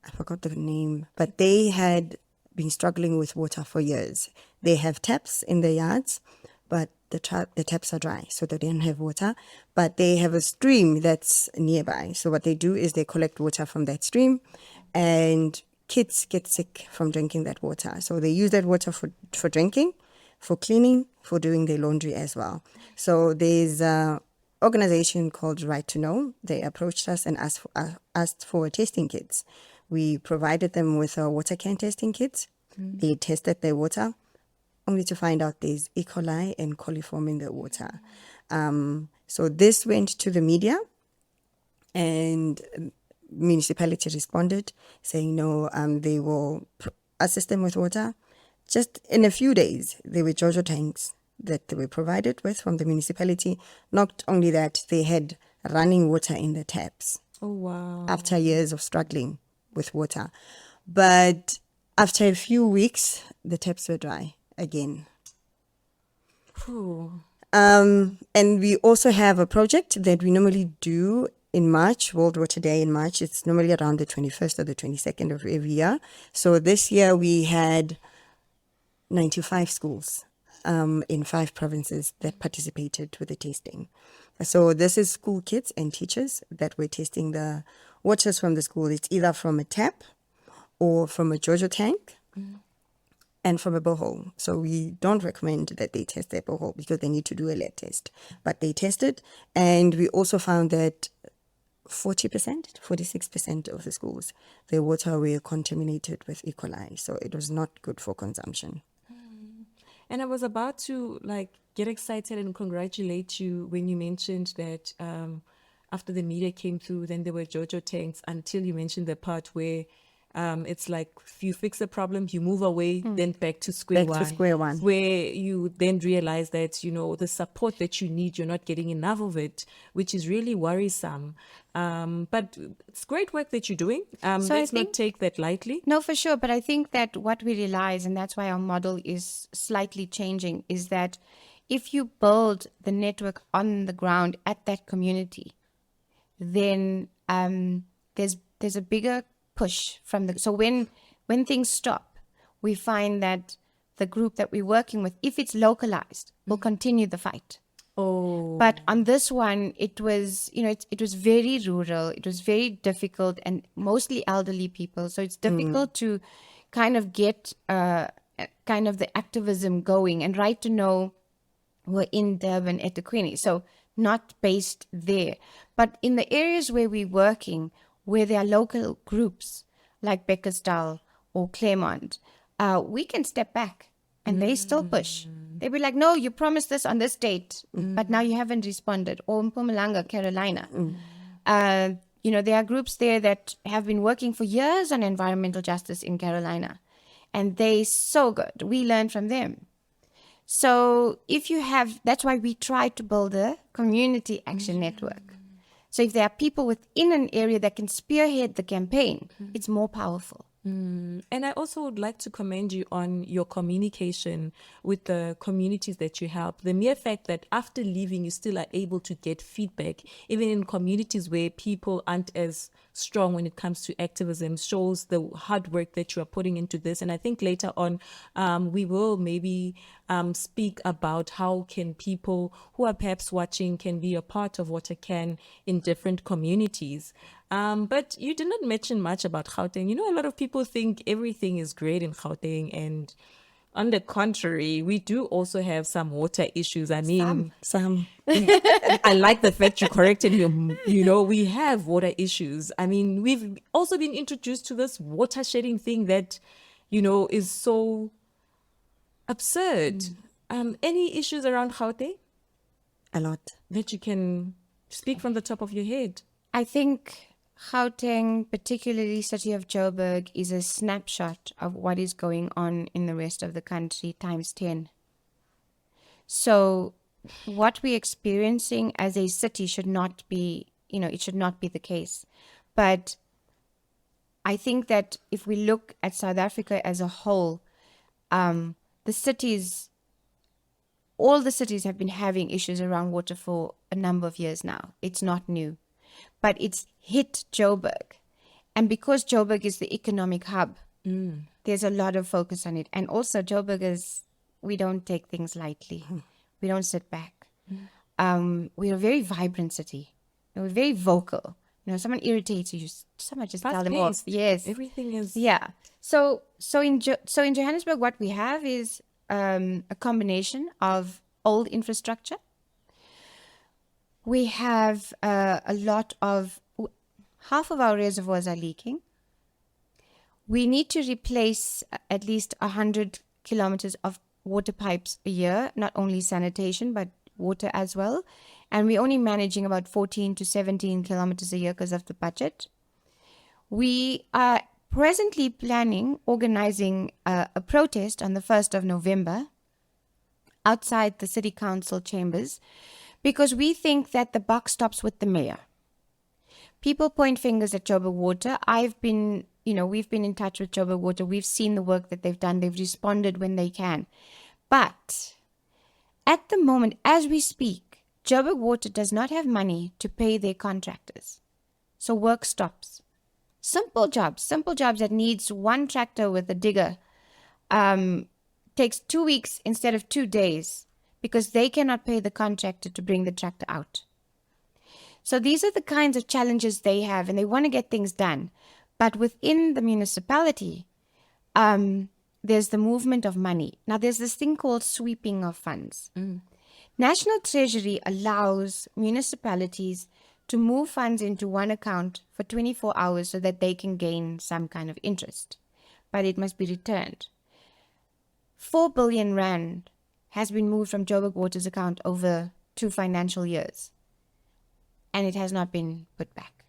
I forgot the name, but they had been struggling with water for years. They have taps in their yards, but the taps are dry, so they didn't have water. But they have a stream that's nearby. So what they do is they collect water from that stream, and kids get sick from drinking that water. So they use that water for drinking, for cleaning, for doing their laundry as well. So there's an organization called Right to Know. They approached us and asked for testing kits. We provided them with a WaterCAN testing kits. They tested their water, only to find out there's E. coli and coliform in the water. So this went to the media, and municipality responded saying no, they will assist them with water. Just in a few days, there were JoJo tanks that they were provided with from the municipality. Not only that, they had running water in the taps Oh, wow. after years of struggling with water. But after a few weeks, the taps were dry again. Phew. And we also have a project that we normally do in March, World Water Day in March. It's normally around the 21st or the 22nd of every year. So this year we had 95 schools in 5 provinces that participated with the testing. So this is school kids and teachers that were testing the waters from the school. It's either from a tap or from a JoJo tank. And from a borehole. So we don't recommend that they test their borehole because they need to do a lab test. But they tested, and we also found that 40%, 46% of the schools, their water were contaminated with E. coli. So it was not good for consumption. And I was about to get excited and congratulate you when you mentioned that after the media came through, then there were JoJo tanks, until you mentioned the part where it's like you fix a problem, you move away, then back to square one. Where you then realize that, the support that you need, you're not getting enough of it, which is really worrisome. But it's great work that you're doing. Let's not take that lightly. No, for sure. But I think that what we realize, and that's why our model is slightly changing, is that if you build the network on the ground at that community, then there's a bigger push from so when things stop, we find that the group that we're working with, if it's localized, will continue the fight. But on this one, it was it was very rural, it was very difficult, and mostly elderly people, so it's difficult to kind of get kind of the activism going. And Right to Know were in Durban at eThekwini, so not based there, but in the areas where we're working, where there are local groups like Beckersdal or Claremont, we can step back and they still push. They'll be like, no, you promised this on this date, but now you haven't responded. Or Mpumalanga, Carolina. There are groups there that have been working for years on environmental justice in Carolina, and they're so good. We learn from them. So that's why we try to build a community action network. So if there are people within an area that can spearhead the campaign, it's more powerful. And I also would like to commend you on your communication with the communities that you help. The mere fact that after leaving, you still are able to get feedback, even in communities where people aren't as strong when it comes to activism, shows the hard work that you are putting into this. And I think later on, we will maybe speak about how can people who are perhaps watching can be a part of WaterCAN in different communities. But you did not mention much about Gauteng. A lot of people think everything is great in Gauteng, and on the contrary, we do also have some water issues. I mean, Some. I like the fact you corrected him. We have water issues. I mean, we've also been introduced to this water shedding thing that, is so absurd. Any issues around Gauteng A lot. that you can speak from the top of your head? I think Gauteng, particularly city of Joburg, is a snapshot of what is going on in the rest of the country times 10. So what we're experiencing as a city should not be, it should not be the case. But I think that if we look at South Africa as a whole, all the cities have been having issues around water for a number of years now. It's not new. But it's hit Joburg. And because Joburg is the economic hub, there's a lot of focus on it. And also Joburg we don't take things lightly. We don't sit back. We're a very vibrant city. We're very vocal. Someone irritates you, someone just tell them off. Yes. Everything is... Yeah. So in Johannesburg, what we have is a combination of old infrastructure. We have a lot of, half of our reservoirs are leaking. We need to replace at least 100 kilometers of water pipes a year, not only sanitation, but water as well. And we're only managing about 14 to 17 kilometers a year because of the budget. We are presently organizing a protest on the 1st of November outside the city council chambers because we think that the buck stops with the mayor. People point fingers at Joburg Water. We've been in touch with Joburg Water. We've seen the work that they've done. They've responded when they can. But at the moment, as we speak, Joburg Water does not have money to pay their contractors. So work stops. Simple jobs that needs one tractor with a digger takes 2 weeks instead of 2 days because they cannot pay the contractor to bring the tractor out. So these are the kinds of challenges they have, and they want to get things done. But within the municipality, there's the movement of money. Now, there's this thing called sweeping of funds. National Treasury allows municipalities to move funds into one account for 24 hours so that they can gain some kind of interest. But it must be returned. 4 billion rand has been moved from Joburg Water's account over 2 financial years. And it has not been put back.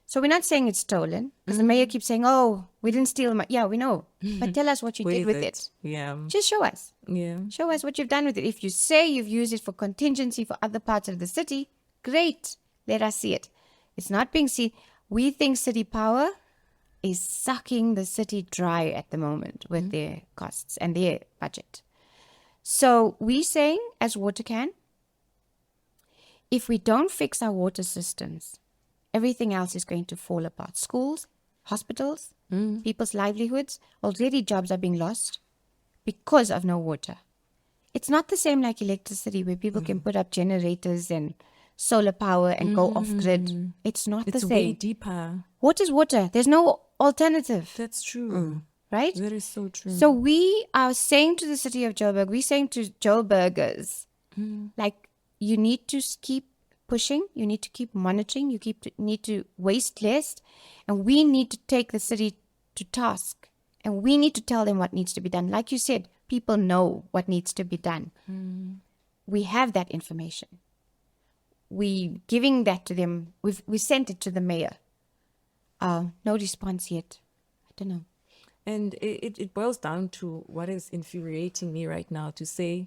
So we're not saying it's stolen, because the mayor keeps saying, oh, we didn't steal money. Yeah, we know. But tell us what you did with it. Yeah. Just show us. Yeah. Show us what you've done with it. If you say you've used it for contingency for other parts of the city, great. Let us see it. It's not being seen. We think city power is sucking the city dry at the moment with their costs and their budget. So we saying as WaterCAN, if we don't fix our water systems, everything else is going to fall apart. Schools, hospitals, people's livelihoods, already jobs are being lost because of no water. It's not the same like electricity where people can put up generators and solar power and go off grid. It's not the It's same. way deeper. Water is water. There's no alternative, That's true. right? That is so true. So we are saying to the city of Joburg, we're saying to Joburgers, like, you need to keep pushing, you need to keep monitoring, need to waste less, and we need to take the city to task, and we need to tell them what needs to be done. Like you said, people know what needs to be done. We have that information. We giving that to them. We sent it to the mayor. No response yet. I don't know. And it boils down to what is infuriating me right now, to say,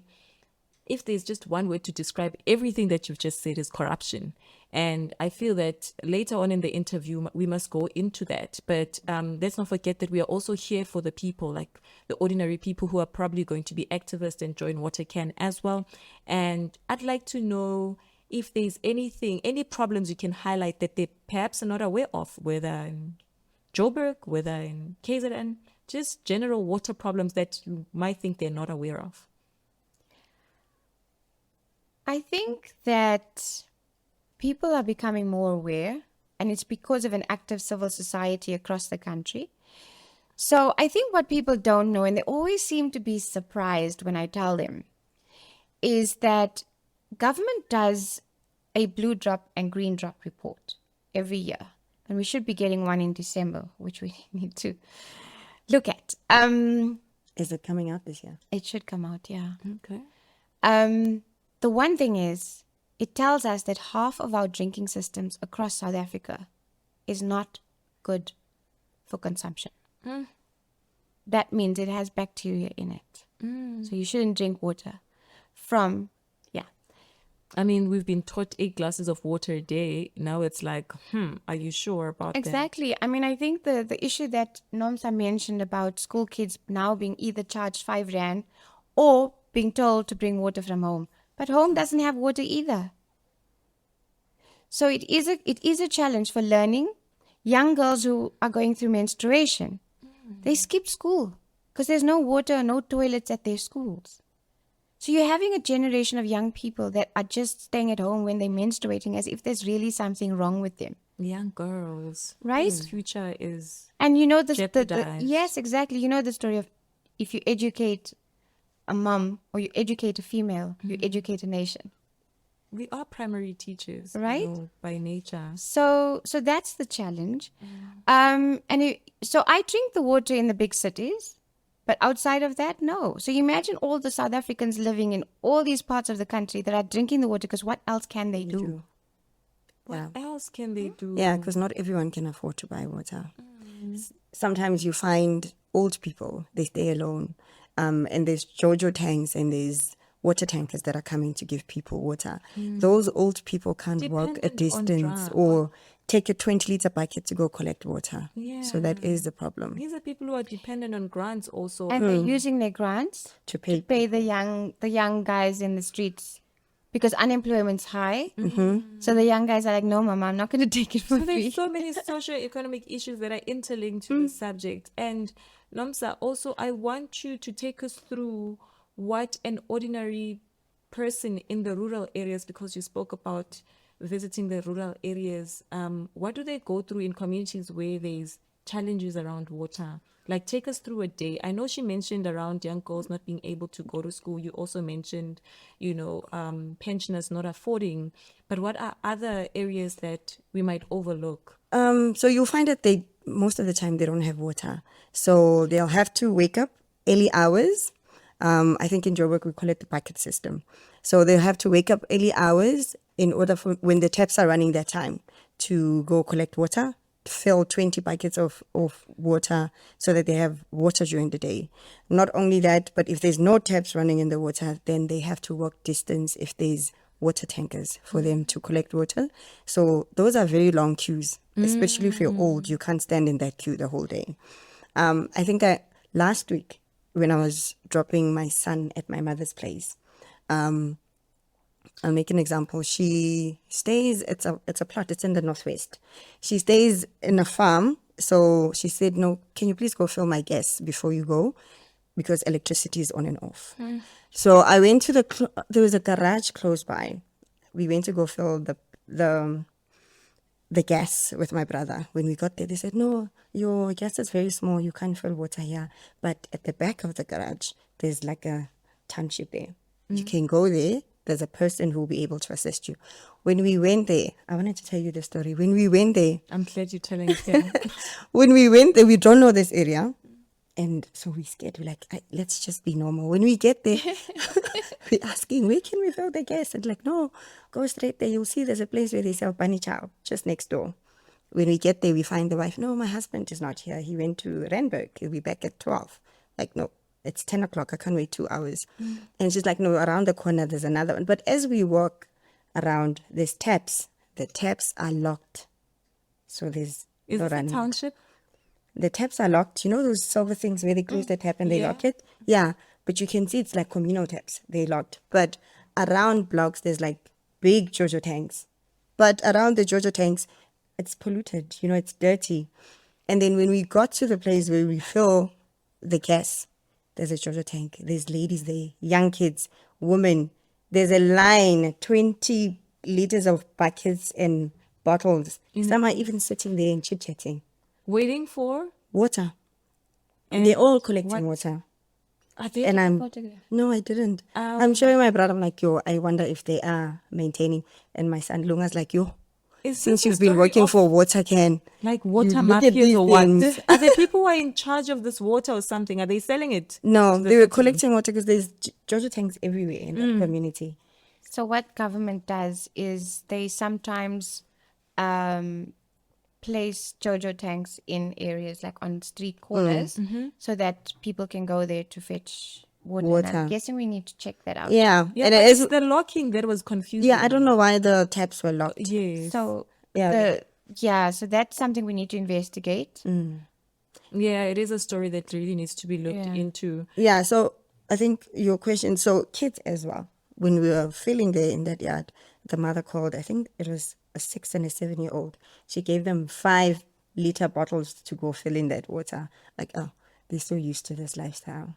if there's just one word to describe everything that you've just said, is corruption. And I feel that later on in the interview, we must go into that. But let's not forget that we are also here for the people, like the ordinary people who are probably going to be activists and join WaterCAN as well. And I'd like to know if there's any problems you can highlight that they perhaps are not aware of, whether in Joburg, whether in KZN, just general water problems that you might think they're not aware of. I think that people are becoming more aware, and it's because of an active civil society across the country. So I think what people don't know, and they always seem to be surprised when I tell them, is that government does a blue drop and green drop report every year. And we should be getting one in December, which we need to look at. Is it coming out this year? It should come out, yeah. Okay. The one thing is, it tells us that half of our drinking systems across South Africa is not good for consumption. That means it has bacteria in it. So you shouldn't drink water from, I mean, we've been taught 8 glasses of water a day. Now it's like, are you sure about that? Exactly. I mean, I think the issue that Nomsa mentioned about school kids now being either charged 5 rand or being told to bring water from home. But home doesn't have water either. So it is a challenge for learning. Young girls who are going through menstruation, they skip school because there's no water or no toilets at their schools. So you're having a generation of young people that are just staying at home when they're menstruating as if there's really something wrong with them. Young girls. Right? Whose future is And you know jeopardized. yes, exactly. You know the story of if you educate a mom or you educate a female, you educate a nation. We are primary teachers, Right? by nature. So that's the challenge. So I drink the water in the big cities, but outside of that, no. So you imagine all the South Africans living in all these parts of the country that are drinking the water, because what else can they do? Yeah. What else can they do? Yeah, because not everyone can afford to buy water. Sometimes you find old people, they stay alone. And there's Jojo tanks and there's water tankers that are coming to give people water. Those old people can't walk a Dependent on distance dra- or take a 20-liter bucket to go collect water. Yeah. So that is the problem. These are people who are dependent on grants also. And they're using their grants To to pay. pay the young guys in the streets because unemployment's high. So the young guys are like, no, mama, I'm not going to take it for So free. there's so many socio-economic issues that are interlinked to this subject. And Nomsa, also, I want you to take us through what an ordinary person in the rural areas, because you spoke about visiting the rural areas, what do they go through in communities where there's challenges around water? Like, take us through a day. I know she mentioned around young girls not being able to go to school. You also mentioned, pensioners not affording. But what are other areas that we might overlook? So you'll find that most of the time they don't have water. So they'll have to wake up early hours. I think in Joburg we call it the bucket system. So they'll have to wake up early hours in order for when the taps are running their time to go collect water, fill 20 buckets of water so that they have water during the day. Not only that, but if there's no taps running in the water, then they have to walk distance if there's water tankers for them to collect water. So those are very long queues, especially if you're old. You can't stand in that queue the whole day. I think last week when I was dropping my son at my mother's place, I'll make an example. She stays, it's a plot, it's in the northwest. She stays in a farm. So she said, no, can you please go fill my gas before you go? Because electricity is on and off. So I went to there was a garage close by. We went to go fill the gas with my brother. When we got there, they said, no, your gas is very small. You can't fill water here. But at the back of the garage, there's like a township there. You can go there. There's a person who will be able to assist you. When we went there, I wanted to tell you the story. When we went there, I'm glad you're telling us here. when we went there, we don't know this area. And so we're scared. We're like, let's just be normal. When we get there, we're asking, where can we fill the gas? And like, no, go straight there. You'll see there's a place where they sell bunny chow just next door. When we get there, we find the wife. No, my husband is not here. He went to Randburg. He'll be back at 12. Like, no, it's 10 o'clock. I can't wait 2 hours. And she's like, no, around the corner, there's another one. But as we walk around, there's taps. The taps are locked. So there's Is no this a running. township? The taps are locked. You know those silver things where they close the tap and they lock it? Yeah. But you can see it's like communal taps. They're locked. But around blocks, there's like big Jojo tanks. But around the Jojo tanks, it's polluted. It's dirty. And then when we got to the place where we fill the gas, there's a Jojo tank. There's ladies there, young kids, women. There's a line, 20 liters of buckets and bottles. Some are even sitting there and chit-chatting. Waiting for? Water. And They're all collecting water. Are they? And no, I didn't. I'm showing my brother, I'm like, yo, I wonder if they are maintaining. And my son Lunga's like, yo, Is since this a you've been story working of, for WaterCAN, like, water you look at mafias these or what? things. Are there people who are in charge of this water or something? Are they selling it? no, to the they were city? collecting water because there's Jojo tanks everywhere in that community. So what government does is they sometimes place Jojo tanks in areas like on street corners so that people can go there to fetch water. And I'm guessing we need to check that out. Yeah. Yeah, And but it is, it's the locking that was confusing. yeah, I don't know why the taps were locked. Yes. So Yeah. so that's something we need to investigate. Yeah, it is a story that really needs to be looked into. Yeah, so I think your question, so kids as well. When we were filling there in that yard, the mother called, I think it was a 6 and a 7-year-old. She gave them 5-liter bottles to go fill in that water. Like, oh, they're so used to this lifestyle.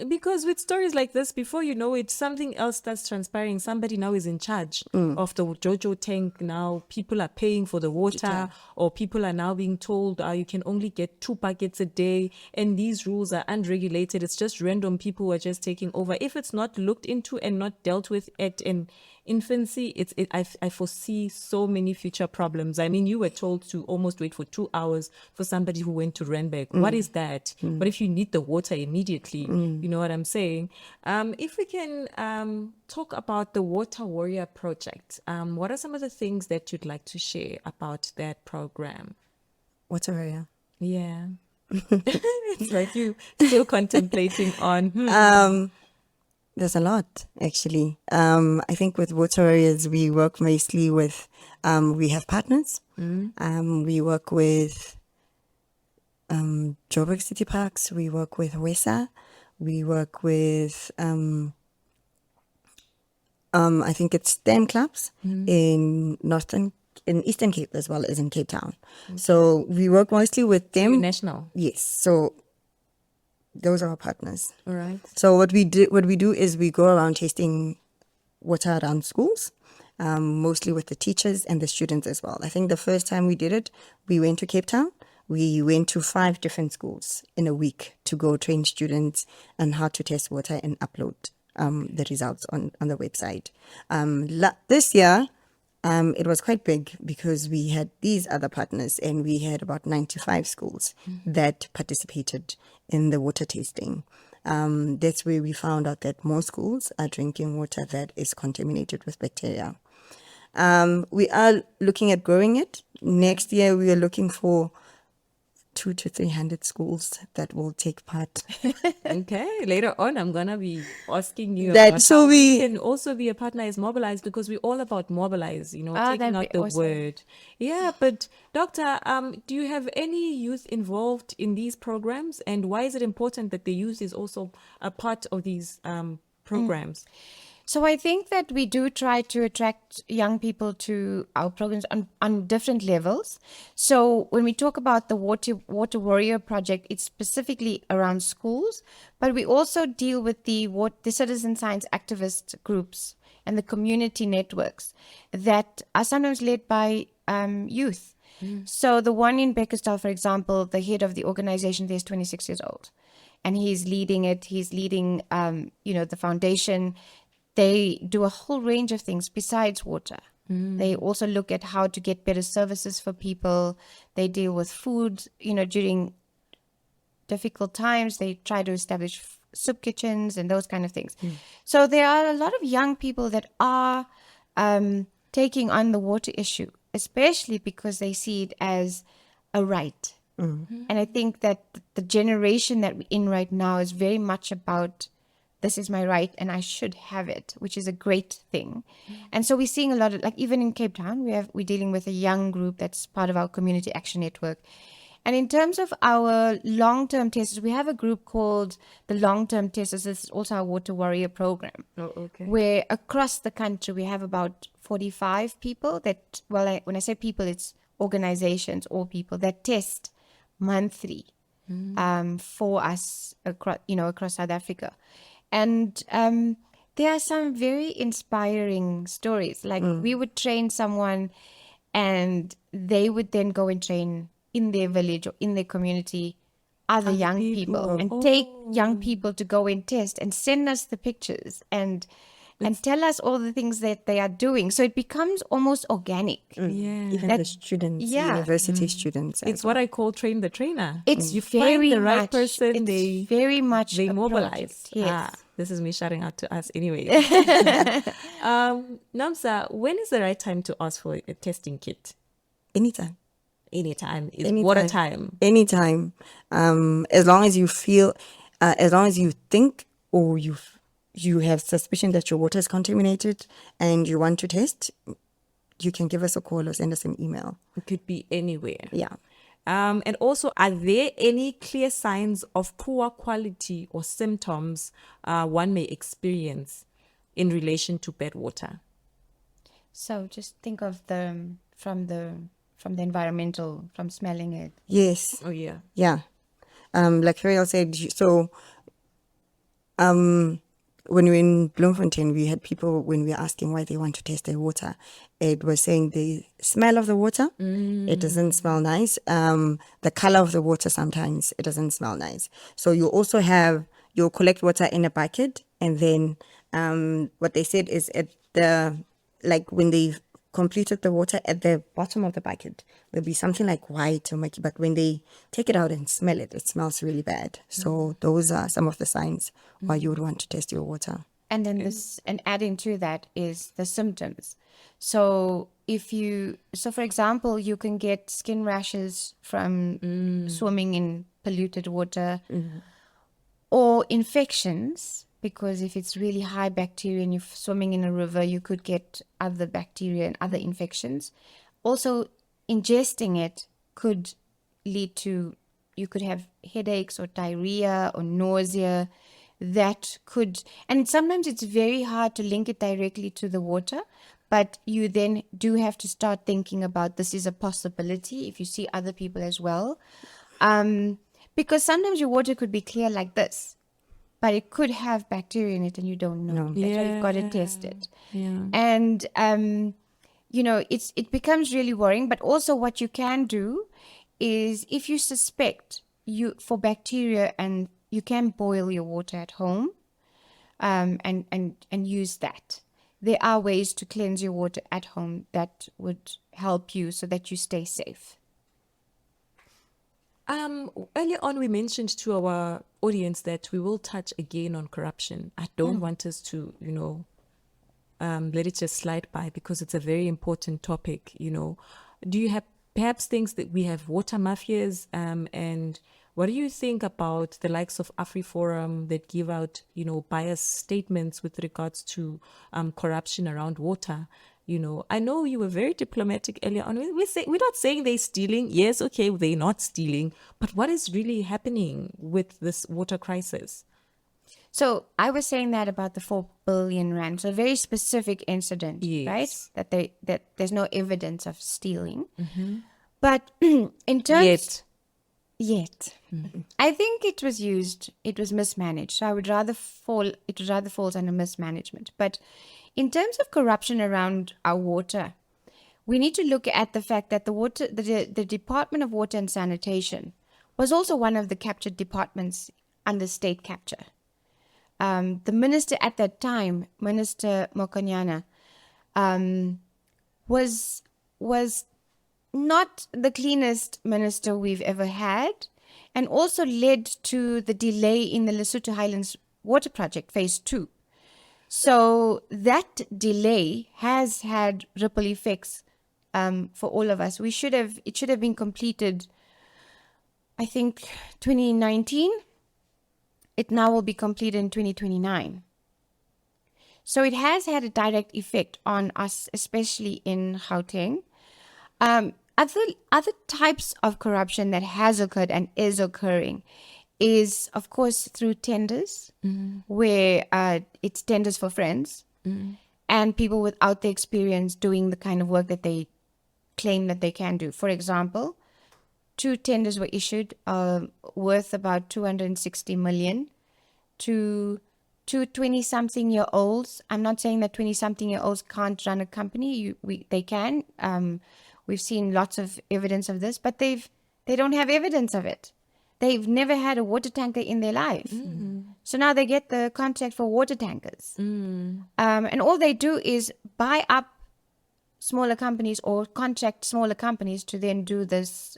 Because with stories like this, before you know it, something else starts transpiring. Somebody now is in charge of the Jojo tank. Now people are paying for the water, or people are now being told you can only get 2 buckets a day. And these rules are unregulated. It's just random people who are just taking over. If it's not looked into and not dealt with at an infancy, I foresee so many future problems. I mean, you were told to almost wait for 2 hours for somebody who went to Randburg. What is that? But if you need the water immediately, you know what I'm saying? If we can talk about the Water Warrior Project, what are some of the things that you'd like to share about that program? Water Warrior. Yeah. It's like you still contemplating on. There's a lot, actually. I think with Water Warriors, we work mostly with, we have partners. We work with Joburg City Parks. We work with WESA. We work with, I think it's 10 clubs in Eastern Cape as well as in Cape Town. So we work mostly with them. National. Yes. So those are our partners. All right. So what we do is we go around testing water around schools, mostly with the teachers and the students as well. I think the first time we did it, we went to Cape Town. We went to 5 different schools in a week to go train students on how to test water and upload the results on the website. This year, it was quite big because we had these other partners and we had about 95 schools that participated in the water tasting. That's where we found out that most schools are drinking water that is contaminated with bacteria. We are looking at growing it. Next year, we are looking for 200 to 300 schools that will take part. Okay. Later on, I'm gonna be asking you That- about so how we- can also be a partner as Mobilize, because we're all about mobilize. You know, taking that'd out be the awesome. word. Yeah, but Doctor, do you have any youth involved in these programs, and why is it important that the youth is also a part of these programs? So I think that we do try to attract young people to our programs on different levels. So when we talk about the Water Warrior project, it's specifically around schools, but we also deal with the citizen science activist groups and the community networks that are sometimes led by youth. So the one in Beckersdale, for example, the head of the organization there is 26 years old, and he's leading it. He's leading, the foundation. They do a whole range of things besides water. They also look at how to get better services for people. They deal with food, during difficult times. They try to establish soup kitchens and those kind of things. So there are a lot of young people that are taking on the water issue, especially because they see it as a right. And I think that the generation that we're in right now is very much about, this is my right and I should have it, which is a great thing. And so we're seeing a lot of, like, even in Cape Town, we're dealing with a young group that's part of our community action network. And in terms of our long-term testers, we have a group called the Long-Term Testers. This is also our Water Warrior program. Oh, okay. Where across the country, we have about 45 people that, when I say people, it's organizations or people that test monthly for us across South Africa. And there are some very inspiring stories. Like we would train someone and they would then go and train in their village or in their community other young people and take young people to go and test and send us the pictures and tell us all the things that they are doing. So it becomes almost organic. Yeah. Even the students, university students. It's what I call train the trainer. It's you very find the right much, person, it's very much they a mobilize. project, yes. This is me shouting out to us anyway. Namsa, when is the right time to ask for a testing kit? Anytime. Anytime. It's Anytime. water time. Anytime. As long as you feel, as long as you think or you have suspicion that your water is contaminated and you want to test, you can give us a call or send us an email. It could be anywhere. Yeah. And also, are there any clear signs of poor quality or symptoms one may experience in relation to bad water? So just think of from the environmental, from smelling it. Yes. Oh, yeah. Yeah. Like Ferrial said, so when we were in Bloemfontein, we had people, when we were asking why they want to test their water, it was saying the smell of the water, it doesn't smell nice. The color of the water, sometimes it doesn't smell nice. So you also you'll collect water in a bucket, and then what they said is when they've completed the water, at the bottom of the bucket, there'll be something like white or murky, but when they take it out and smell it, it smells really bad. So those are some of the signs why you would want to test your water. And then and adding to that is the symptoms. So for example, you can get skin rashes from swimming in polluted water, or infections because if it's really high bacteria and you're swimming in a river, you could get other bacteria and other infections. Also, ingesting it could lead to, you could have headaches or diarrhea or nausea. That could, and sometimes it's very hard to link it directly to the water, but you then do have to start thinking about this is a possibility if you see other people as well. Because sometimes your water could be clear like this, but it could have bacteria in it and you don't know. No. That's why you've got to test it. Yeah. And, it becomes really worrying. But also what you can do is, if you suspect for bacteria, and you can boil your water at home, and use that. There are ways to cleanse your water at home that would help you so that you stay safe. Earlier on, we mentioned to our audience that we will touch again on corruption. I don't want us to, let it just slide by, because it's a very important topic. Do you have perhaps things that we have water mafias, and what do you think about the likes of AfriForum that give out, biased statements with regards to corruption around water? I know you were very diplomatic earlier on. We're not saying they're stealing. Yes, okay, they're not stealing. But what is really happening with this water crisis? So I was saying that about the 4 billion rand. So a very specific incident, Yes. right? That there's no evidence of stealing. But in terms... Yet. I think it was mismanaged. So it would rather falls under mismanagement. But in terms of corruption around our water, we need to look at the fact that the Department of Water and Sanitation was also one of the captured departments under state capture. The minister at that time, Minister Mokonyana, was not the cleanest minister we've ever had, and also led to the delay in the Lesotho Highlands Water Project Phase 2. So that delay has had ripple effects for all of us. It should have been completed, I think, 2019. It now will be completed in 2029. So it has had a direct effect on us, especially in Gauteng. Other types of corruption that has occurred and is occurring is, of course, through tenders, where it's tenders for friends, and people without the experience doing the kind of work that they claim that they can do. For example, 2 tenders were issued worth about 260 million to 20-something-year-olds. I'm not saying that 20-something-year-olds can't run a company. They can. We've seen lots of evidence of this, but they don't have evidence of it. They've never had a water tanker in their life. So now they get the contract for water tankers. And all they do is buy up smaller companies or contract smaller companies to then do this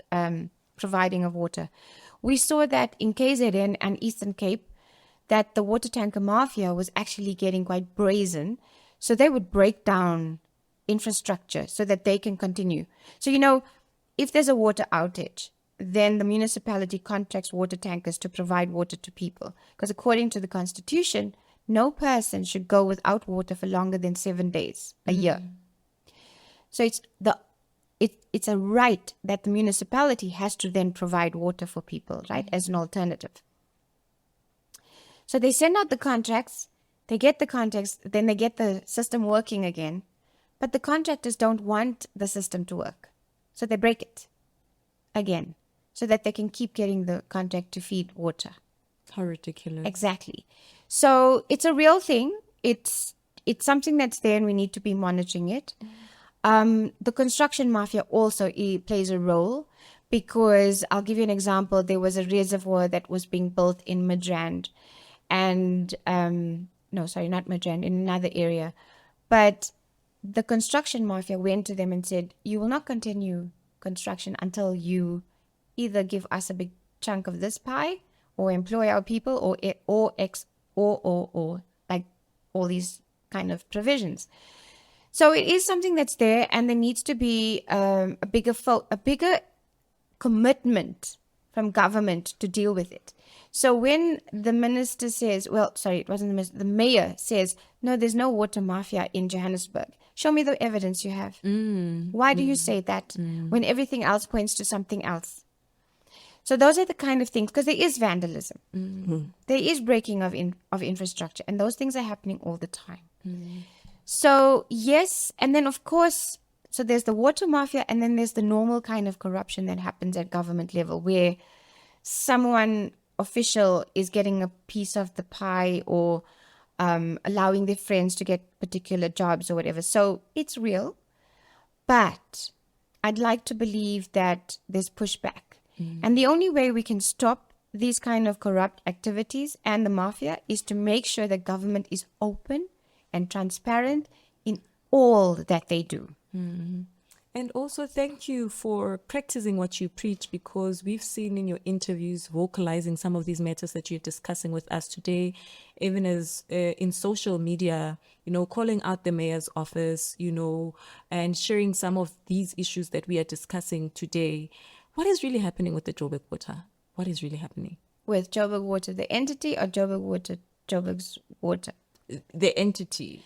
providing of water. We saw that in KZN and Eastern Cape, that the water tanker mafia was actually getting quite brazen. So they would break down infrastructure so that they can continue. So, if there's a water outage, then the municipality contracts water tankers to provide water to people. Because according to the Constitution, no person should go without water for longer than 7 days a year. So it's a right that the municipality has to then provide water for people, right, as an alternative. So they send out the contracts, they get the contracts, then they get the system working again. But the contractors don't want the system to work. So they break it again so that they can keep getting the contract to feed water. How ridiculous. Exactly. So it's a real thing. It's something that's there and we need to be monitoring it. The construction mafia also plays a role, because I'll give you an example. There was a reservoir that was being built in Midrand, and no, sorry, not Midrand, in another area. But the construction mafia went to them and said, you will not continue construction until you either give us a big chunk of this pie, or employ our people, or like all these kind of provisions. So it is something that's there, and there needs to be a bigger commitment from government to deal with it. So when the minister says, well, sorry, it wasn't the minister, the mayor says, no, there's no water mafia in Johannesburg. Show me the evidence you have. Why do you say that when everything else points to something else? So those are the kind of things, because there is vandalism. There is breaking of infrastructure, and those things are happening all the time. So yes, and then of course, so there's the water mafia, and then there's the normal kind of corruption that happens at government level, where someone official is getting a piece of the pie, or allowing their friends to get particular jobs or whatever. So it's real, but I'd like to believe that there's pushback. And the only way we can stop these kind of corrupt activities and the mafia is to make sure that government is open and transparent in all that they do. And also thank you for practicing what you preach, because we've seen in your interviews vocalizing some of these matters that you're discussing with us today, even as in social media, calling out the mayor's office, and sharing some of these issues that we are discussing today. What is really happening with the Joburg water? What is really happening? With Joburg Water, the entity, or Joburg's water? The entity.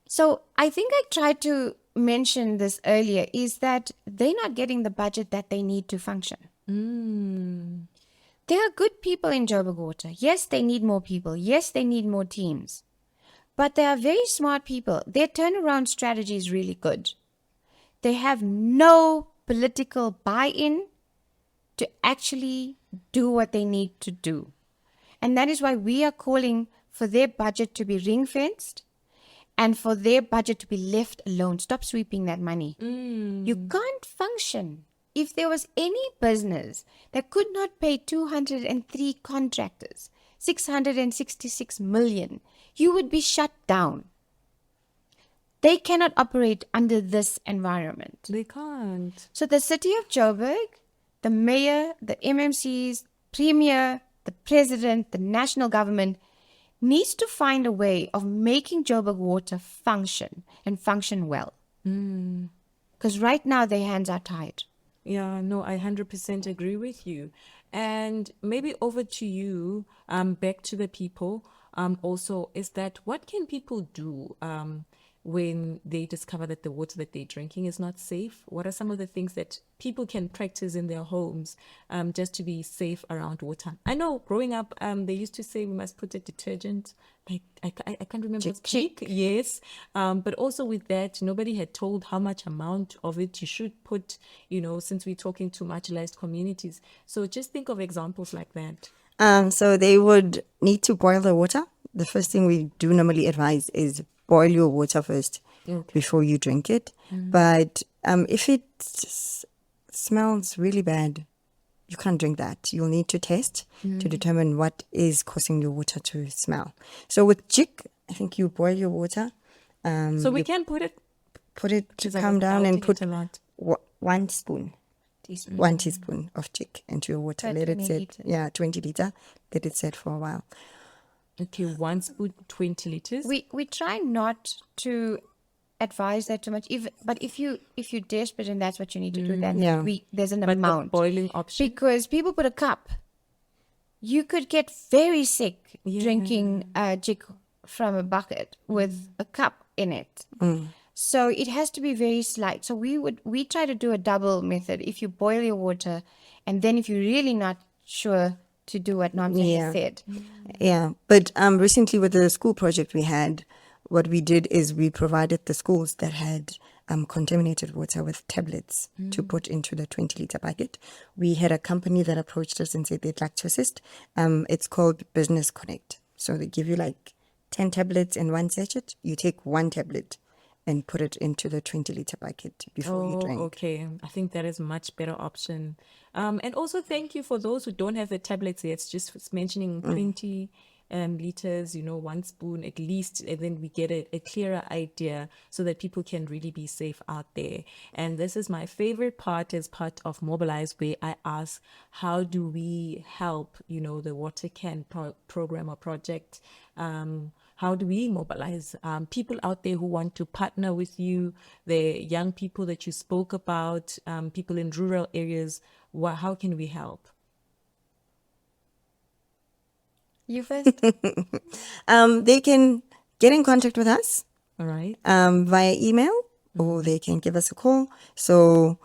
So I think I tried to mention this earlier, is that they're not getting the budget that they need to function. There are good people in Joburg Water. Yes, they need more people. Yes, they need more teams. But they are very smart people. Their turnaround strategy is really good. They have no political buy-in to actually do what they need to do. And that is why we are calling for their budget to be ring-fenced and for their budget to be left alone. Stop sweeping that money. You can't function. If there was any business that could not pay 203 contractors 666 million, you would be shut down. They cannot operate under this environment. They can't. So the city of Joburg, the mayor, the MMCs, premier, the president, the national government needs to find a way of making Joburg Water function and function well. Because right now their hands are tied. Yeah, no, I 100% agree with you. And maybe over to you, back to the people, also, is that what can people do when they discover that the water that they're drinking is not safe? What are some of the things that people can practice in their homes just to be safe around water? I know growing up, they used to say we must put a detergent, like I can't remember. Chick. Yes. But also with that, nobody had told how much amount of it you should put, since we're talking to marginalized communities. So just think of examples like that. So they would need to boil the water. The first thing we do normally advise is boil your water first before you drink it. But if it smells really bad, you can't drink that. You'll need to test to determine what is causing your water to smell. So with chick, I think you boil your water. So we can put it to calm down and put a lot. 1 spoon. 1 teaspoon of chick into your water. Let it set. Yeah, 20 liter. Let it set for a while. Okay, 1 spoon, 20 liters. We try not to advise that too much. But if you're desperate and that's what you need to do, then there's an amount. The boiling option. Because people put a cup. You could get very sick drinking chick from a bucket with a cup in it. So it has to be very slight. So we try to do a double method. If you boil your water, and then if you're really not sure, to do what Namza has said. Yeah, but recently with the school project we had, what we did is we provided the schools that had contaminated water with tablets to put into the 20 liter bucket. We had a company that approached us and said they'd like to assist. It's called Business Connect. So they give you like 10 tablets in 1 sachet. You take 1 tablet and put it into the 20 liter bucket before you drink. Okay. I think that is a much better option. And also thank you for those who don't have the tablets yet. It's just mentioning 20 liters, 1 spoon at least, and then we get a clearer idea so that people can really be safe out there. And this is my favorite part as part of Mobilize, where I ask, how do we help, the WaterCAN program or project? How do we mobilize people out there who want to partner with you, the young people that you spoke about, people in rural areas? How can we help? You first. They can get in contact with us All right. via email, or they can give us a call. So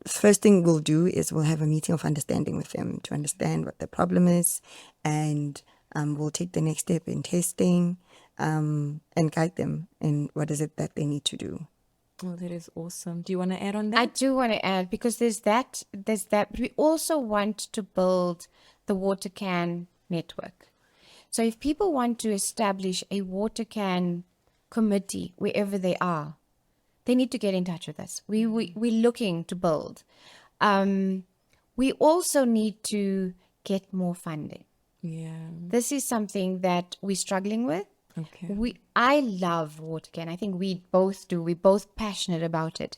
first thing we'll do is we'll have a meeting of understanding with them to understand what the problem is, and we'll take the next step in testing and guide them in what is it that they need to do. Oh, that is awesome. Do you want to add on that? I do want to add, because there's that. We also want to build the WaterCAN network. So if people want to establish a WaterCAN committee wherever they are, they need to get in touch with us. We're looking to build. We also need to get more funding. Yeah. This is something that we're struggling with. Okay. I love WaterCAN. I think we both do. We're both passionate about it.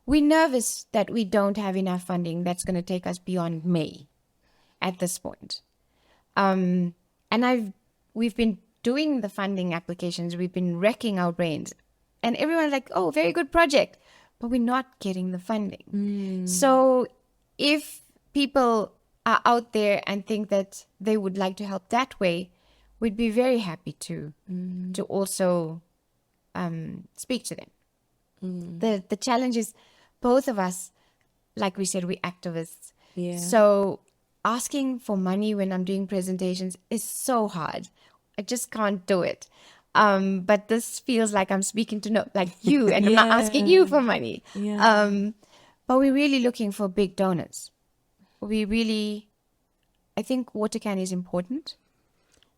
We're nervous that we don't have enough funding that's going to take us beyond May at this point. And we've been doing the funding applications. We've been wrecking our brains. And everyone's like, oh, very good project. But we're not getting the funding. So if people are out there and think that they would like to help that way, we'd be very happy to also speak to them. The challenge is, both of us, like we said, we're activists. Yeah. So asking for money when I'm doing presentations is so hard. I just can't do it. But this feels like I'm speaking to like you, and I'm not asking you for money. Yeah. But we're really looking for big donors. I think WaterCAN is important.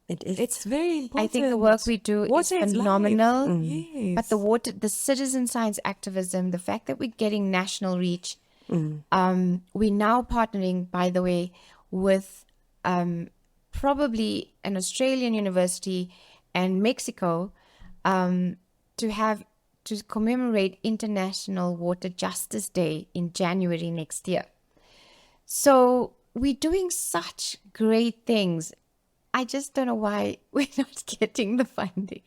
It is. It's very important. I think the work we do is Water is life. phenomenal. Yes. But the citizen science activism, the fact that we're getting national reach, we're now partnering, by the way, with probably an Australian university and Mexico to commemorate International Water Justice Day in January next year. So we're doing such great things. I just don't know why we're not getting the funding.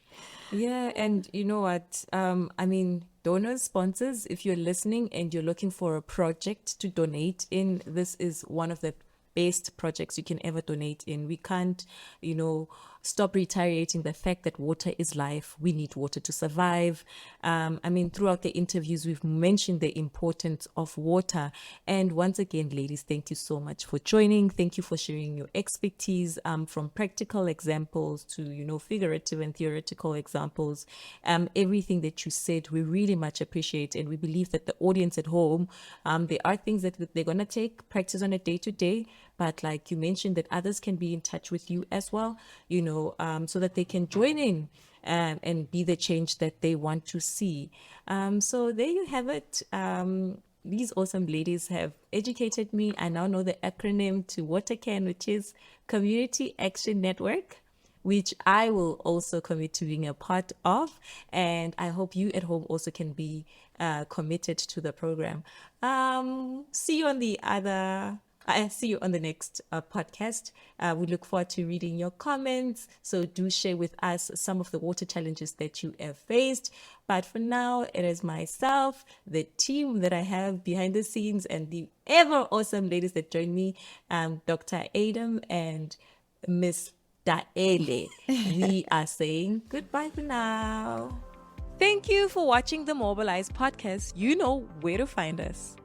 Yeah, and you know what? I mean, donors, sponsors, if you're listening and you're looking for a project to donate in, this is one of the best projects you can ever donate in. We can't, stop reiterating the fact that water is life. We need water to survive. I mean, throughout the interviews, we've mentioned the importance of water. And once again, ladies, thank you so much for joining. Thank you for sharing your expertise from practical examples to, figurative and theoretical examples. Everything that you said, we really much appreciate. And we believe that the audience at home, there are things that they're going to practice on a day-to-day. But like you mentioned, that others can be in touch with you as well, so that they can join in and be the change that they want to see. So there you have it. These awesome ladies have educated me. I now know the acronym to WaterCAN, which is Community Action Network, which I will also commit to being a part of. And I hope you at home also can be committed to the program. See you on the next podcast. We look forward to reading your comments. So do share with us some of the water challenges that you have faced. But for now, it is myself, the team that I have behind the scenes, and the ever awesome ladies that join me, Dr. Adam and Miss Daele. We are saying goodbye for now. Thank you for watching the Mobilize podcast. You know where to find us.